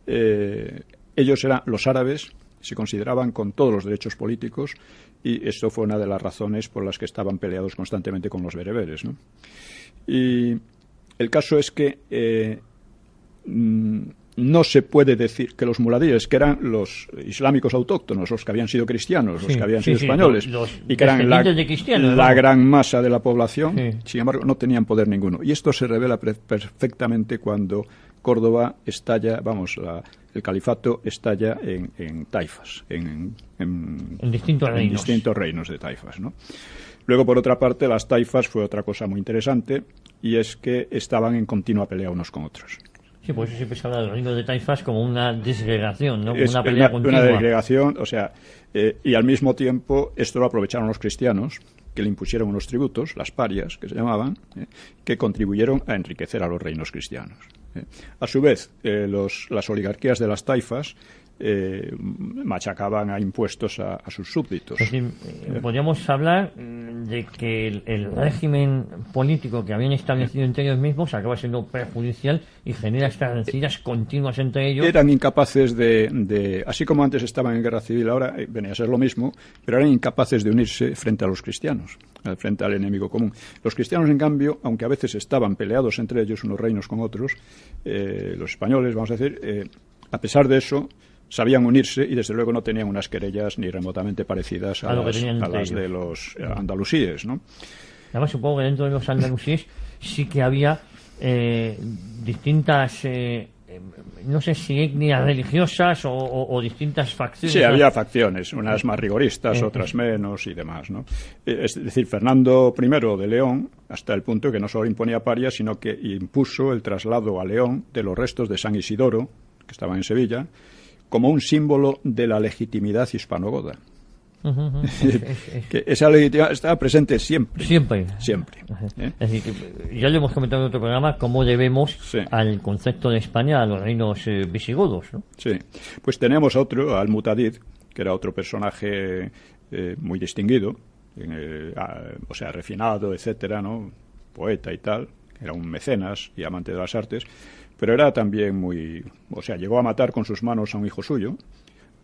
[SPEAKER 2] ellos eran los árabes, se consideraban con todos los derechos políticos, y esto fue una de las razones por las que estaban peleados constantemente con los bereberes, ¿no? Y el caso es que no se puede decir que los muladíes, que eran los islámicos autóctonos, los que habían sido cristianos, los que habían sido españoles, y que eran la gran masa de la población, sin embargo, no tenían poder ninguno. Y esto se revela perfectamente cuando Córdoba estalla, el califato estalla en taifas, en distintos reinos de taifas, ¿no? Luego, por otra parte, las taifas fue otra cosa muy interesante, y es que estaban en continua pelea unos con otros.
[SPEAKER 1] Sí, por eso siempre se habla del reino de taifas como una disgregación, ¿no? Como una pelea continua.
[SPEAKER 2] Una disgregación, o sea, y al mismo tiempo esto lo aprovecharon los cristianos, que le impusieron unos tributos, las parias, que se llamaban, que contribuyeron a enriquecer a los reinos cristianos. A su vez, las oligarquías de las taifas machacaban a impuestos a sus súbditos.
[SPEAKER 1] Es decir, podríamos hablar de que el régimen político que habían establecido entre ellos mismos acaba siendo perjudicial y genera estas rencillas continuas entre ellos.
[SPEAKER 2] Eran incapaces de así como antes estaban en guerra civil, ahora venía a ser lo mismo, pero eran incapaces de unirse frente a los cristianos, frente al enemigo común. Los cristianos, en cambio, aunque a veces estaban peleados entre ellos, unos reinos con otros, los españoles, vamos a decir, a pesar de eso, sabían unirse, y desde luego no tenían unas querellas ni remotamente parecidas a las de los andalusíes, ¿no?
[SPEAKER 1] Además, supongo que dentro de los andalusíes sí que había distintas, no sé si etnias religiosas o distintas facciones.
[SPEAKER 2] Sí, había facciones, unas más rigoristas, otras menos y demás, ¿no? Es decir, Fernando I de León, hasta el punto que no solo imponía parias, sino que impuso el traslado a León de los restos de San Isidoro, que estaban en Sevilla, como un símbolo de la legitimidad hispanogoda. Que esa legitimidad estaba presente siempre.
[SPEAKER 1] Siempre.
[SPEAKER 2] Es
[SPEAKER 1] decir, que ya lo hemos comentado en otro programa, cómo debemos al concepto de España a los reinos visigodos, ¿no?
[SPEAKER 2] Sí. Pues tenemos otro, Al-Mutadid, que era otro personaje muy distinguido, o sea, refinado, etcétera, ¿no? Poeta y tal, era un mecenas y amante de las artes, pero era también llegó a matar con sus manos a un hijo suyo,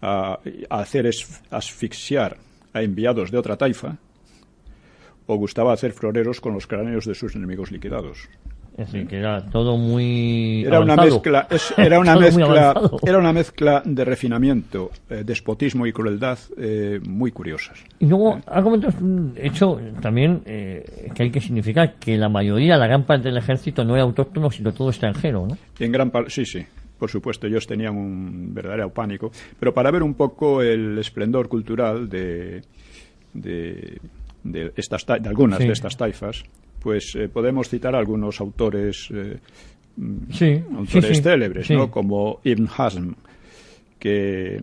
[SPEAKER 2] a hacer asfixiar a enviados de otra taifa, o gustaba hacer floreros con los cráneos de sus enemigos liquidados.
[SPEAKER 1] Es decir, que era todo muy
[SPEAKER 2] era
[SPEAKER 1] avanzado.
[SPEAKER 2] Era una mezcla de refinamiento, despotismo y crueldad muy curiosas.
[SPEAKER 1] Y luego, algo hecho también que hay que significar que la gran parte del ejército no era autóctono, sino todo extranjero, ¿no?
[SPEAKER 2] En gran parte, sí. Por supuesto, ellos tenían un verdadero pánico. Pero para ver un poco el esplendor cultural de algunas de estas taifas, pues podemos citar a algunos autores célebres, ¿no? Como Ibn Hazm, que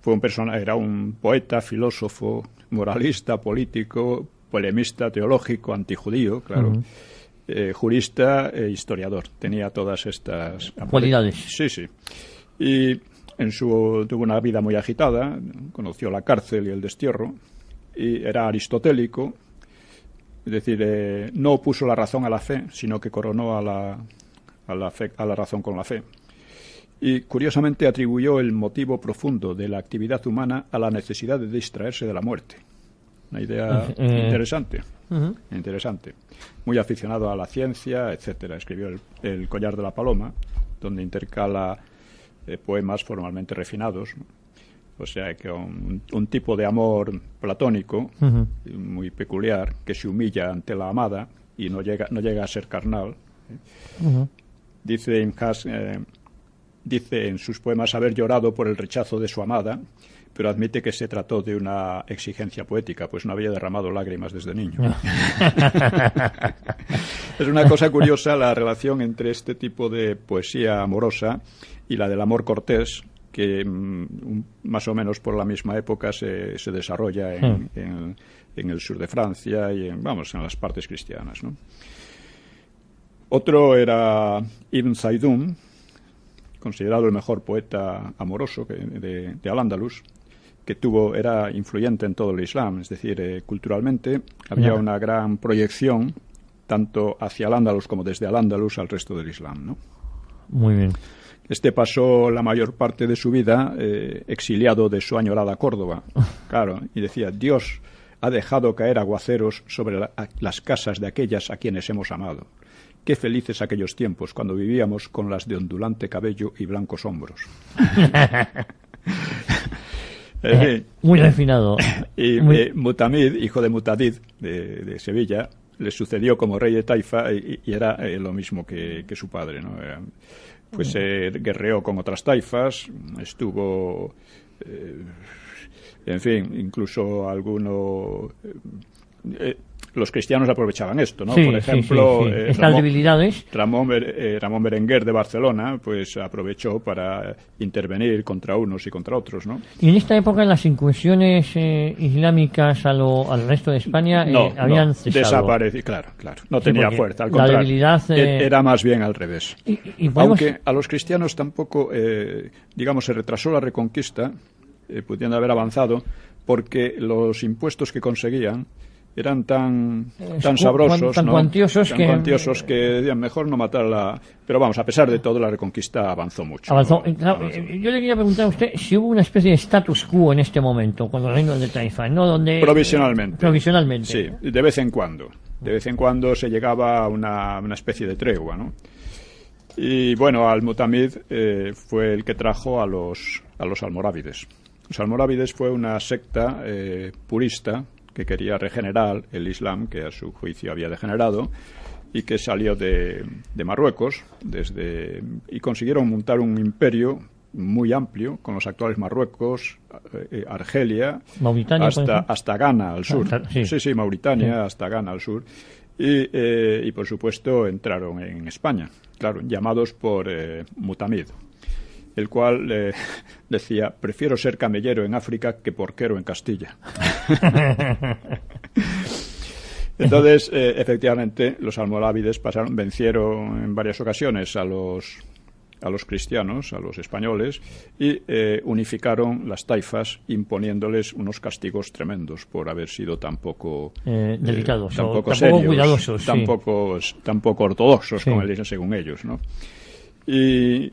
[SPEAKER 2] fue era un poeta, filósofo, moralista, político, polemista, teológico, antijudío, claro, jurista e historiador. Tenía todas estas
[SPEAKER 1] cualidades.
[SPEAKER 2] Sí. Y tuvo una vida muy agitada, conoció la cárcel y el destierro, y era aristotélico. Es decir, no opuso la razón a la fe, sino que coronó a la razón con la fe. Y curiosamente atribuyó el motivo profundo de la actividad humana a la necesidad de distraerse de la muerte. Una idea interesante. Interesante. Muy aficionado a la ciencia, etcétera. Escribió el Collar de la Paloma, donde intercala poemas formalmente refinados, ¿no? O sea, que un tipo de amor platónico muy peculiar, que se humilla ante la amada y no llega a ser carnal. Dice en sus poemas haber llorado por el rechazo de su amada, pero admite que se trató de una exigencia poética, pues no había derramado lágrimas desde niño. Es una cosa curiosa la relación entre este tipo de poesía amorosa y la del amor cortés, que más o menos por la misma época se desarrolla en el sur de Francia y en las partes cristianas, ¿no? Otro era Ibn Saidún, considerado el mejor poeta amoroso de Al-Ándalus, que era influyente en todo el Islam, es decir, culturalmente había una gran proyección tanto hacia Al-Ándalus como desde Al-Ándalus al resto del Islam, ¿no?
[SPEAKER 1] Muy bien.
[SPEAKER 2] Este pasó la mayor parte de su vida exiliado de su añorada Córdoba, claro, y decía: Dios ha dejado caer aguaceros sobre las casas de aquellas a quienes hemos amado. Qué felices aquellos tiempos cuando vivíamos con las de ondulante cabello y blancos hombros.
[SPEAKER 1] Muy refinado.
[SPEAKER 2] Y Mutamid, hijo de Mutadid de Sevilla, le sucedió como rey de Taifa y era lo mismo que su padre, ¿no? Pues guerreó con otras taifas, estuvo, en fin, incluso los cristianos aprovechaban esto, ¿no?
[SPEAKER 1] Sí,
[SPEAKER 2] por ejemplo,
[SPEAKER 1] sí. Estas debilidades.
[SPEAKER 2] Ramón Berenguer de Barcelona, pues aprovechó para intervenir contra unos y contra otros, ¿no?
[SPEAKER 1] Y en esta época las incursiones islámicas al resto de España habían cesado.
[SPEAKER 2] Desaparecido, claro. No tenía fuerza, al contrario.
[SPEAKER 1] La debilidad
[SPEAKER 2] era más bien al revés.
[SPEAKER 1] Aunque
[SPEAKER 2] a los cristianos tampoco, digamos, se retrasó la reconquista, pudiendo haber avanzado, porque los impuestos que conseguían eran tan sabrosos,
[SPEAKER 1] tan cuantiosos
[SPEAKER 2] que mejor no matarla. Pero vamos, a pesar de todo, la reconquista avanzó mucho.
[SPEAKER 1] Avanzó. Claro, yo le quería preguntar a usted si hubo una especie de status quo en este momento con el reino de Taifa, ¿no? Donde provisionalmente.
[SPEAKER 2] Sí, de vez en cuando. De vez en cuando se llegaba a una especie de tregua, ¿no? Y bueno, Al-Mutamid fue el que trajo a los almorávides. Los almorávides fue una secta purista que quería regenerar el Islam, que a su juicio había degenerado, y que salió de Marruecos y consiguieron montar un imperio muy amplio con los actuales Marruecos, Argelia,
[SPEAKER 1] Mauritania,
[SPEAKER 2] hasta Ghana al sur. Sí, Mauritania, hasta Ghana al sur. Y por supuesto entraron en España, claro, llamados por Mutamid, el cual decía: prefiero ser camellero en África que porquero en Castilla. Entonces, efectivamente, los almorávides vencieron en varias ocasiones a los cristianos, a los españoles, y unificaron las taifas, imponiéndoles unos castigos tremendos por haber sido tan poco
[SPEAKER 1] delicados,
[SPEAKER 2] tampoco serios,
[SPEAKER 1] cuidadosos,
[SPEAKER 2] tampoco ortodoxos, como dicen según ellos, ¿no? Y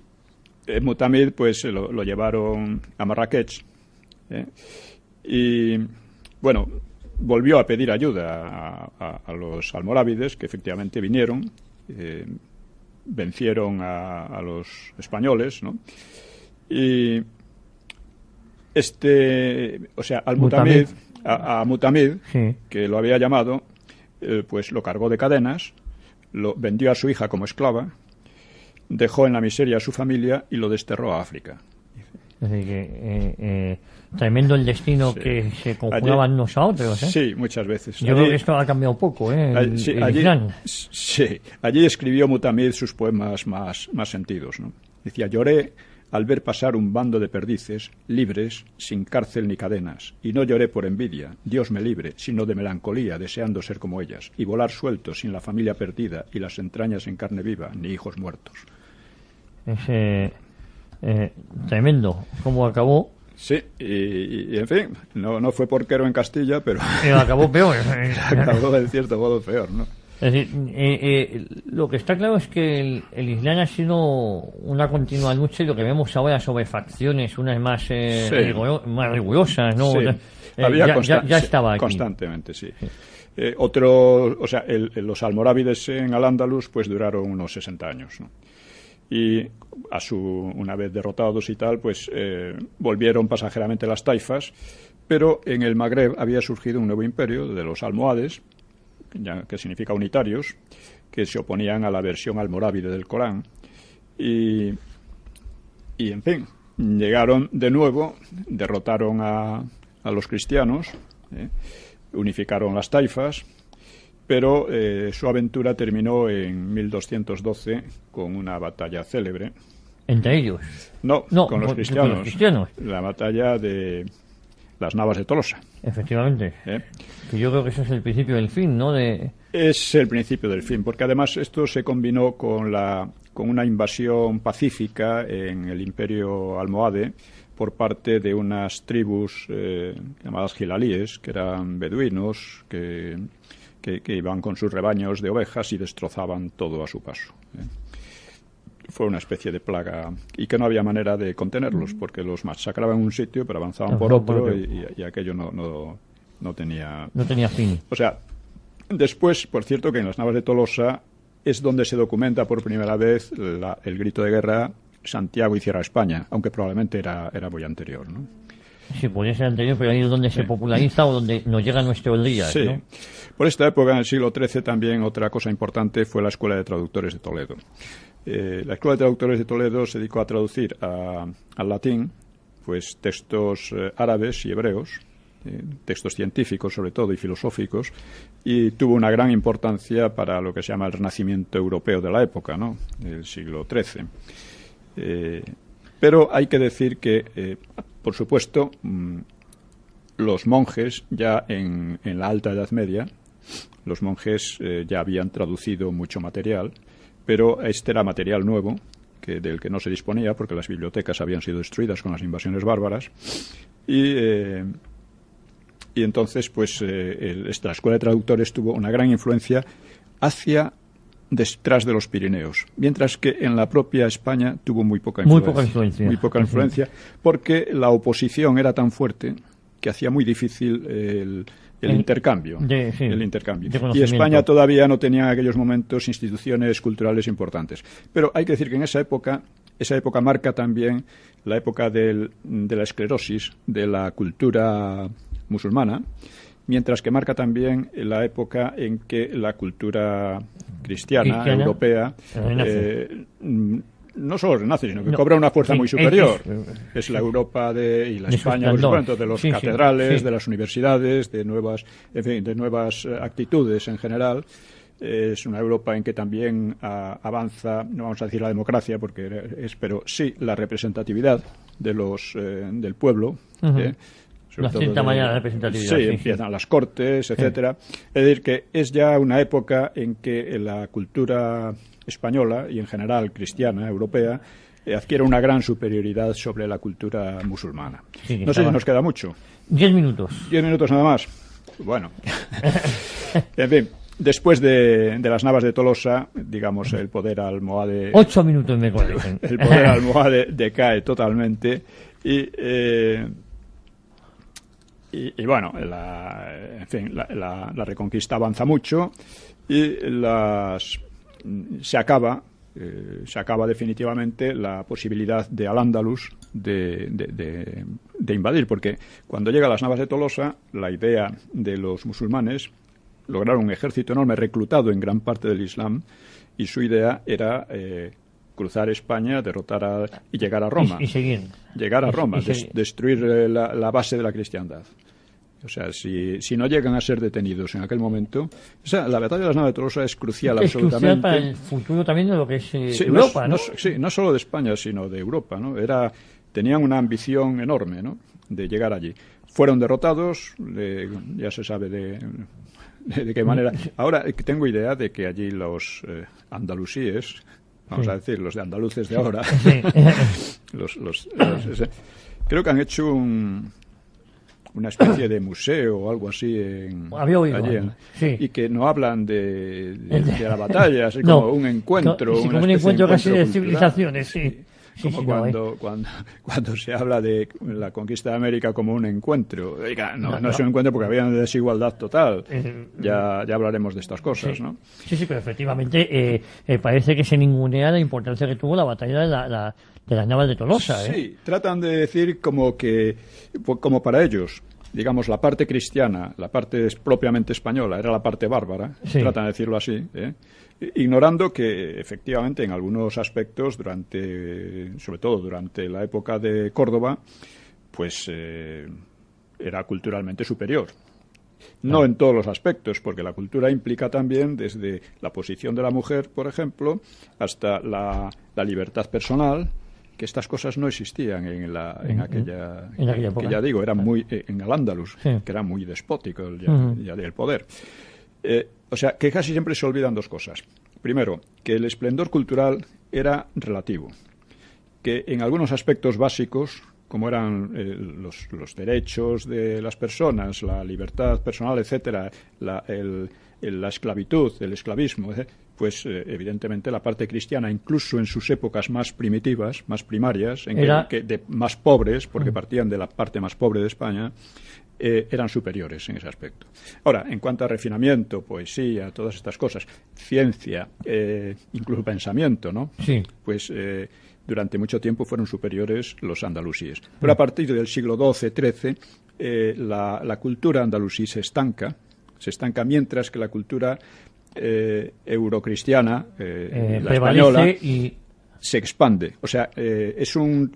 [SPEAKER 2] Mutamid pues lo llevaron a Marrakech, y bueno, volvió a pedir ayuda a los almorávides, que efectivamente vinieron, vencieron a los españoles, ¿no? Y Al-Mutamid, a Mutamid, sí, que lo había llamado, pues lo cargó de cadenas, lo vendió a su hija como esclava, dejó en la miseria a su familia y lo desterró a África.
[SPEAKER 1] Es decir, que tremendo el destino, sí, que se conjugaban unos a otros, ¿eh?
[SPEAKER 2] Sí, muchas veces.
[SPEAKER 1] Yo creo que esto ha cambiado poco,
[SPEAKER 2] allí escribió Mutamid sus poemas más sentidos, ¿no? Decía: lloré al ver pasar un bando de perdices, libres, sin cárcel ni cadenas, y no lloré por envidia, Dios me libre, sino de melancolía, deseando ser como ellas, y volar suelto sin la familia perdida y las entrañas en carne viva, ni hijos muertos.
[SPEAKER 1] Tremendo cómo acabó.
[SPEAKER 2] Sí, y en fin, no fue porquero en Castilla, pero
[SPEAKER 1] acabó peor.
[SPEAKER 2] Acabó en cierto modo peor, ¿no?
[SPEAKER 1] Es decir, lo que está claro es que el Islam ha sido una continua lucha, y lo que vemos ahora sobre facciones, unas más rigurosas, ¿no?
[SPEAKER 2] Sí.
[SPEAKER 1] Ya estaba aquí.
[SPEAKER 2] Constantemente, sí. Los almorávides en Al-Ándalus pues duraron unos 60 años, ¿no? Y una vez derrotados y tal, pues volvieron pasajeramente las taifas, pero en el Magreb había surgido un nuevo imperio de los almohades, que significa unitarios, que se oponían a la versión almorávide del Corán, y en fin, llegaron de nuevo, derrotaron a los cristianos, unificaron las taifas, pero su aventura terminó en 1212 con una batalla célebre.
[SPEAKER 1] ¿Entre ellos?
[SPEAKER 2] No, con los cristianos. La batalla de las Navas de Tolosa.
[SPEAKER 1] Efectivamente. Que yo creo que eso es el principio del fin, ¿no?
[SPEAKER 2] Es el principio del fin, porque además esto se combinó con una invasión pacífica en el Imperio almohade por parte de unas tribus llamadas gilalíes, que eran beduinos, que que iban con sus rebaños de ovejas y destrozaban todo a su paso. Fue una especie de plaga y que no había manera de contenerlos, porque los masacraban en un sitio pero avanzaban por otro y aquello no tenía
[SPEAKER 1] fin.
[SPEAKER 2] O sea, después, por cierto, que en las Navas de Tolosa es donde se documenta por primera vez el grito de guerra Santiago y cierra España, aunque probablemente era muy anterior, ¿no?
[SPEAKER 1] Sí, podría ser anterior, pero ahí es donde se populariza o donde nos llega a nuestros días,
[SPEAKER 2] sí.
[SPEAKER 1] ¿no?
[SPEAKER 2] Por esta época, en el siglo XIII, también otra cosa importante fue la Escuela de Traductores de Toledo. La Escuela de Traductores de Toledo se dedicó a traducir al latín pues textos árabes y hebreos, textos científicos sobre todo y filosóficos, y tuvo una gran importancia para lo que se llama el Renacimiento europeo de la época, ¿no?, del siglo XIII. Pero hay que decir que, por supuesto, los monjes ya en la Alta Edad Media, los monjes ya habían traducido mucho material, pero este era material nuevo, del que no se disponía porque las bibliotecas habían sido destruidas con las invasiones bárbaras, y entonces pues esta escuela de traductores tuvo una gran influencia hacia detrás de los Pirineos, mientras que en la propia España tuvo muy poca influencia, porque la oposición era tan fuerte que hacía muy difícil el intercambio. Y España todavía no tenía en aquellos momentos instituciones culturales importantes. Pero hay que decir que en esa época marca también la época de la esclerosis de la cultura musulmana, mientras que marca también la época en que la cultura cristiana europea no solo renace, sino que cobra una fuerza muy superior. Es la Europa y la España, por supuesto, de los catedrales, de las universidades, de nuevas actitudes en general. Es una Europa en que también avanza, no vamos a decir la democracia, pero sí la representatividad del pueblo.
[SPEAKER 1] Una cierta manera de representatividad.
[SPEAKER 2] Sí, empiezan las cortes, etcétera. Es decir, que es ya una época en que la cultura española y en general cristiana, europea, adquiere una gran superioridad sobre la cultura musulmana. No sé si nos queda mucho.
[SPEAKER 1] 10 minutos.
[SPEAKER 2] 10 minutos nada más. Bueno. En fin, después de las Navas de Tolosa, digamos, el poder almohade...
[SPEAKER 1] 8 minutos me corrigen.
[SPEAKER 2] El poder almohade decae totalmente y bueno, la reconquista avanza mucho y se acaba definitivamente la posibilidad de Al-Ándalus de invadir, porque cuando llega a las Navas de Tolosa, la idea de los musulmanes lograron un ejército enorme reclutado en gran parte del Islam, y su idea era cruzar España, derrotar y llegar a Roma.
[SPEAKER 1] Y seguir.
[SPEAKER 2] Llegar a Roma, destruir la base de la cristiandad. O sea, si no llegan a ser detenidos en aquel momento... O sea, la batalla de las Navas de Tolosa es crucial, absolutamente.
[SPEAKER 1] Es crucial para el futuro también de lo que es Europa, ¿no?
[SPEAKER 2] No solo de España, sino de Europa, ¿no? Tenían una ambición enorme, ¿no?, de llegar allí. Fueron derrotados, ya se sabe de qué manera. Ahora tengo idea de que allí los andalusíes, vamos a decir, los de andaluces de ahora, creo que han hecho una especie de museo o algo así y que no hablan de la batalla, así como un encuentro.
[SPEAKER 1] Como un encuentro casi de civilizaciones, sí.
[SPEAKER 2] Como cuando se habla de la conquista de América como un encuentro. No es un encuentro porque había una desigualdad total. Ya hablaremos de estas cosas, ¿no?
[SPEAKER 1] Sí, pero efectivamente parece que se ningunea la importancia que tuvo la batalla de las Navas de Tolosa.
[SPEAKER 2] Sí, tratan de decir como para ellos, digamos, la parte cristiana, la parte propiamente española, era la parte bárbara, tratan de decirlo así, ignorando que efectivamente en algunos aspectos, sobre todo durante la época de Córdoba, pues era culturalmente superior. No en todos los aspectos, porque la cultura implica también desde la posición de la mujer, por ejemplo, hasta la libertad personal, que estas cosas no existían en aquella época. Que ya digo, eran muy en Al-Ándalus, que era muy despótico ya del poder. O sea, que casi siempre se olvidan dos cosas. Primero, que el esplendor cultural era relativo, que en algunos aspectos básicos, como eran los derechos de las personas, la libertad personal, etcétera, la esclavitud, el esclavismo, pues evidentemente la parte cristiana, incluso en sus épocas más primitivas, más primarias, más pobres, porque partían de la parte más pobre de España, eran superiores en ese aspecto. Ahora, en cuanto a refinamiento, poesía, todas estas cosas, ciencia, incluso pensamiento, ¿no?
[SPEAKER 1] Sí.
[SPEAKER 2] Pues durante mucho tiempo fueron superiores los andalusíes. Pero a partir del siglo XII-XIII, la cultura andalusí se estanca mientras que la cultura eurocristiana, la española, se expande. O sea, es un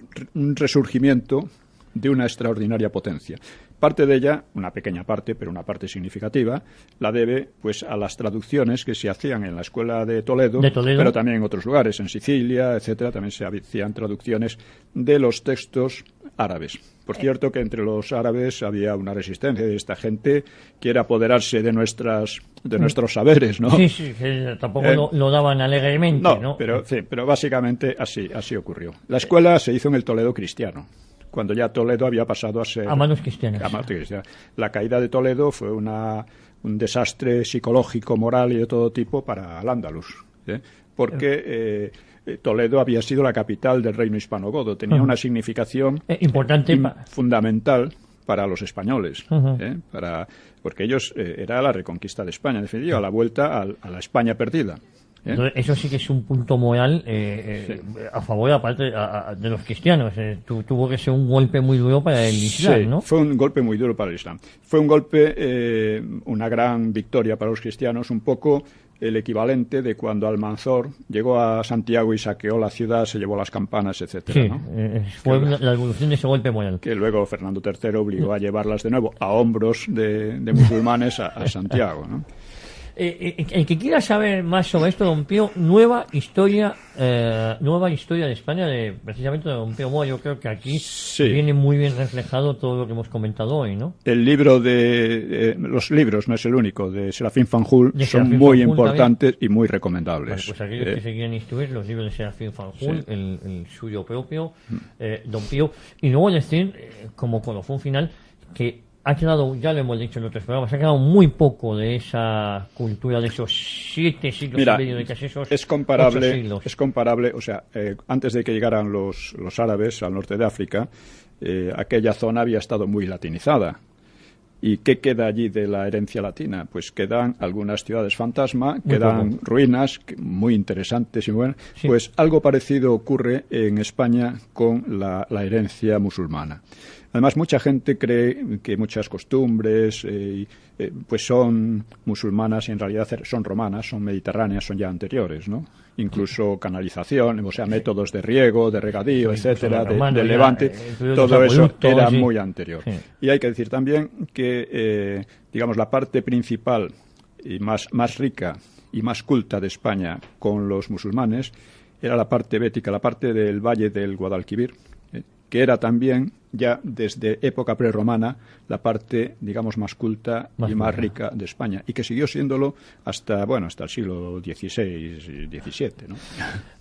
[SPEAKER 2] resurgimiento de una extraordinaria potencia. Parte de ella, una pequeña parte, pero una parte significativa, la debe pues a las traducciones que se hacían en la escuela de Toledo, pero también en otros lugares, en Sicilia, etcétera, también se hacían traducciones de los textos árabes. Por cierto que entre los árabes había una resistencia de esta gente quiere apoderarse de nuestros saberes, ¿no?
[SPEAKER 1] Sí, que tampoco lo daban alegremente, ¿no?
[SPEAKER 2] Pero básicamente así ocurrió. La escuela se hizo en el Toledo cristiano, cuando ya Toledo había pasado a ser...
[SPEAKER 1] a manos cristianas.
[SPEAKER 2] La caída de Toledo fue un desastre psicológico, moral y de todo tipo para al-Ándalus, porque Toledo había sido la capital del reino hispanogodo, tenía una significación
[SPEAKER 1] importante,
[SPEAKER 2] fundamental para los españoles, porque ellos era la reconquista de España, en definitiva, la vuelta a la España perdida.
[SPEAKER 1] Entonces, eso sí que es un punto moral a favor, aparte de los cristianos. Tuvo que ser un golpe muy duro para el Islam, ¿no?
[SPEAKER 2] Fue un golpe muy duro para el Islam. Fue un golpe, una gran victoria para los cristianos, un poco el equivalente de cuando Almanzor llegó a Santiago y saqueó la ciudad, se llevó las campanas, etcétera.
[SPEAKER 1] Sí,
[SPEAKER 2] ¿no?
[SPEAKER 1] Fue la evolución de ese golpe moral.
[SPEAKER 2] Que luego Fernando III obligó a llevarlas de nuevo a hombros de musulmanes a Santiago, ¿no?
[SPEAKER 1] El que quiera saber más sobre esto, don Pío, nueva historia de España, precisamente de don Pío Moa. Yo creo que aquí viene muy bien reflejado todo lo que hemos comentado hoy, ¿no?
[SPEAKER 2] El libro los libros, no es el único, de Serafín Fanjul, son muy importantes también, y muy recomendables.
[SPEAKER 1] Vale, pues aquellos que se quieran instruir, los libros de Serafín Fanjul, el suyo propio, don Pío, y luego decir, como colofón final, que ha quedado, ya lo hemos dicho en otros programas, ha quedado muy poco de esa cultura, de esos 7 siglos y medio, de casi esos 8 siglos.
[SPEAKER 2] Es comparable, o sea, antes de que llegaran los árabes al norte de África, aquella zona había estado muy latinizada. ¿Y qué queda allí de la herencia latina? Pues quedan algunas ciudades fantasma, quedan ruinas muy interesantes y buenas. Sí. Pues algo parecido ocurre en España con la herencia musulmana. Además, mucha gente cree que muchas costumbres pues son musulmanas y en realidad son romanas, son mediterráneas, son ya anteriores, ¿no? Incluso canalización, o sea, métodos de riego, de regadío, etcétera, del Levante, todo eso era muy anterior. Sí. Y hay que decir también que, digamos, la parte principal y más rica y más culta de España con los musulmanes era la parte bética, la parte del valle del Guadalquivir, que era también ya desde época prerromana la parte, digamos, más culta y más rica de España, y que siguió siéndolo hasta el siglo XVI y XVII, ¿no?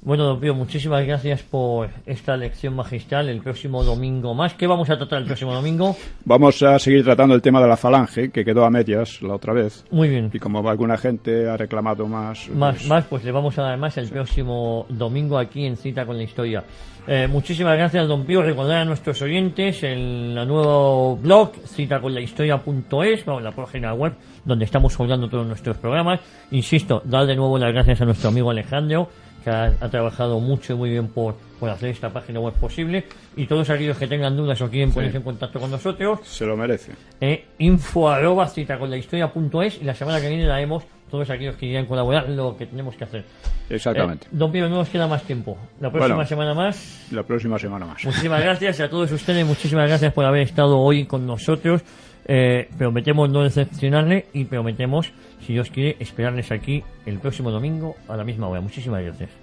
[SPEAKER 1] Bueno, don Pío, muchísimas gracias por esta lección magistral. El próximo domingo más. ¿Qué vamos a tratar el próximo domingo?
[SPEAKER 2] Vamos a seguir tratando el tema de la falange, que quedó a medias la otra vez.
[SPEAKER 1] Muy bien.
[SPEAKER 2] Y como alguna gente ha reclamado más,
[SPEAKER 1] pues le vamos a dar más el próximo domingo aquí en Cita con la Historia. Muchísimas gracias, don Pío. Recordar a nuestros oyentes el nuevo blog, citaconlahistoria.es, la página web donde estamos hablando todos nuestros programas. Insisto, dar de nuevo las gracias a nuestro amigo Alejandro, que ha trabajado mucho y muy bien por hacer esta página web posible. Y todos aquellos que tengan dudas o quieren ponerse en contacto con nosotros,
[SPEAKER 2] se lo merece.
[SPEAKER 1] info@citaconlahistoria.es, y la semana que viene daremos todos aquellos que quieran colaborar lo que tenemos que hacer.
[SPEAKER 2] Exactamente.
[SPEAKER 1] Don Pío, no nos queda más tiempo. La próxima semana más. Muchísimas gracias a todos ustedes, muchísimas gracias por haber estado hoy con nosotros. Prometemos no decepcionarle y prometemos, si Dios quiere, esperarles aquí el próximo domingo a la misma hora. Muchísimas gracias.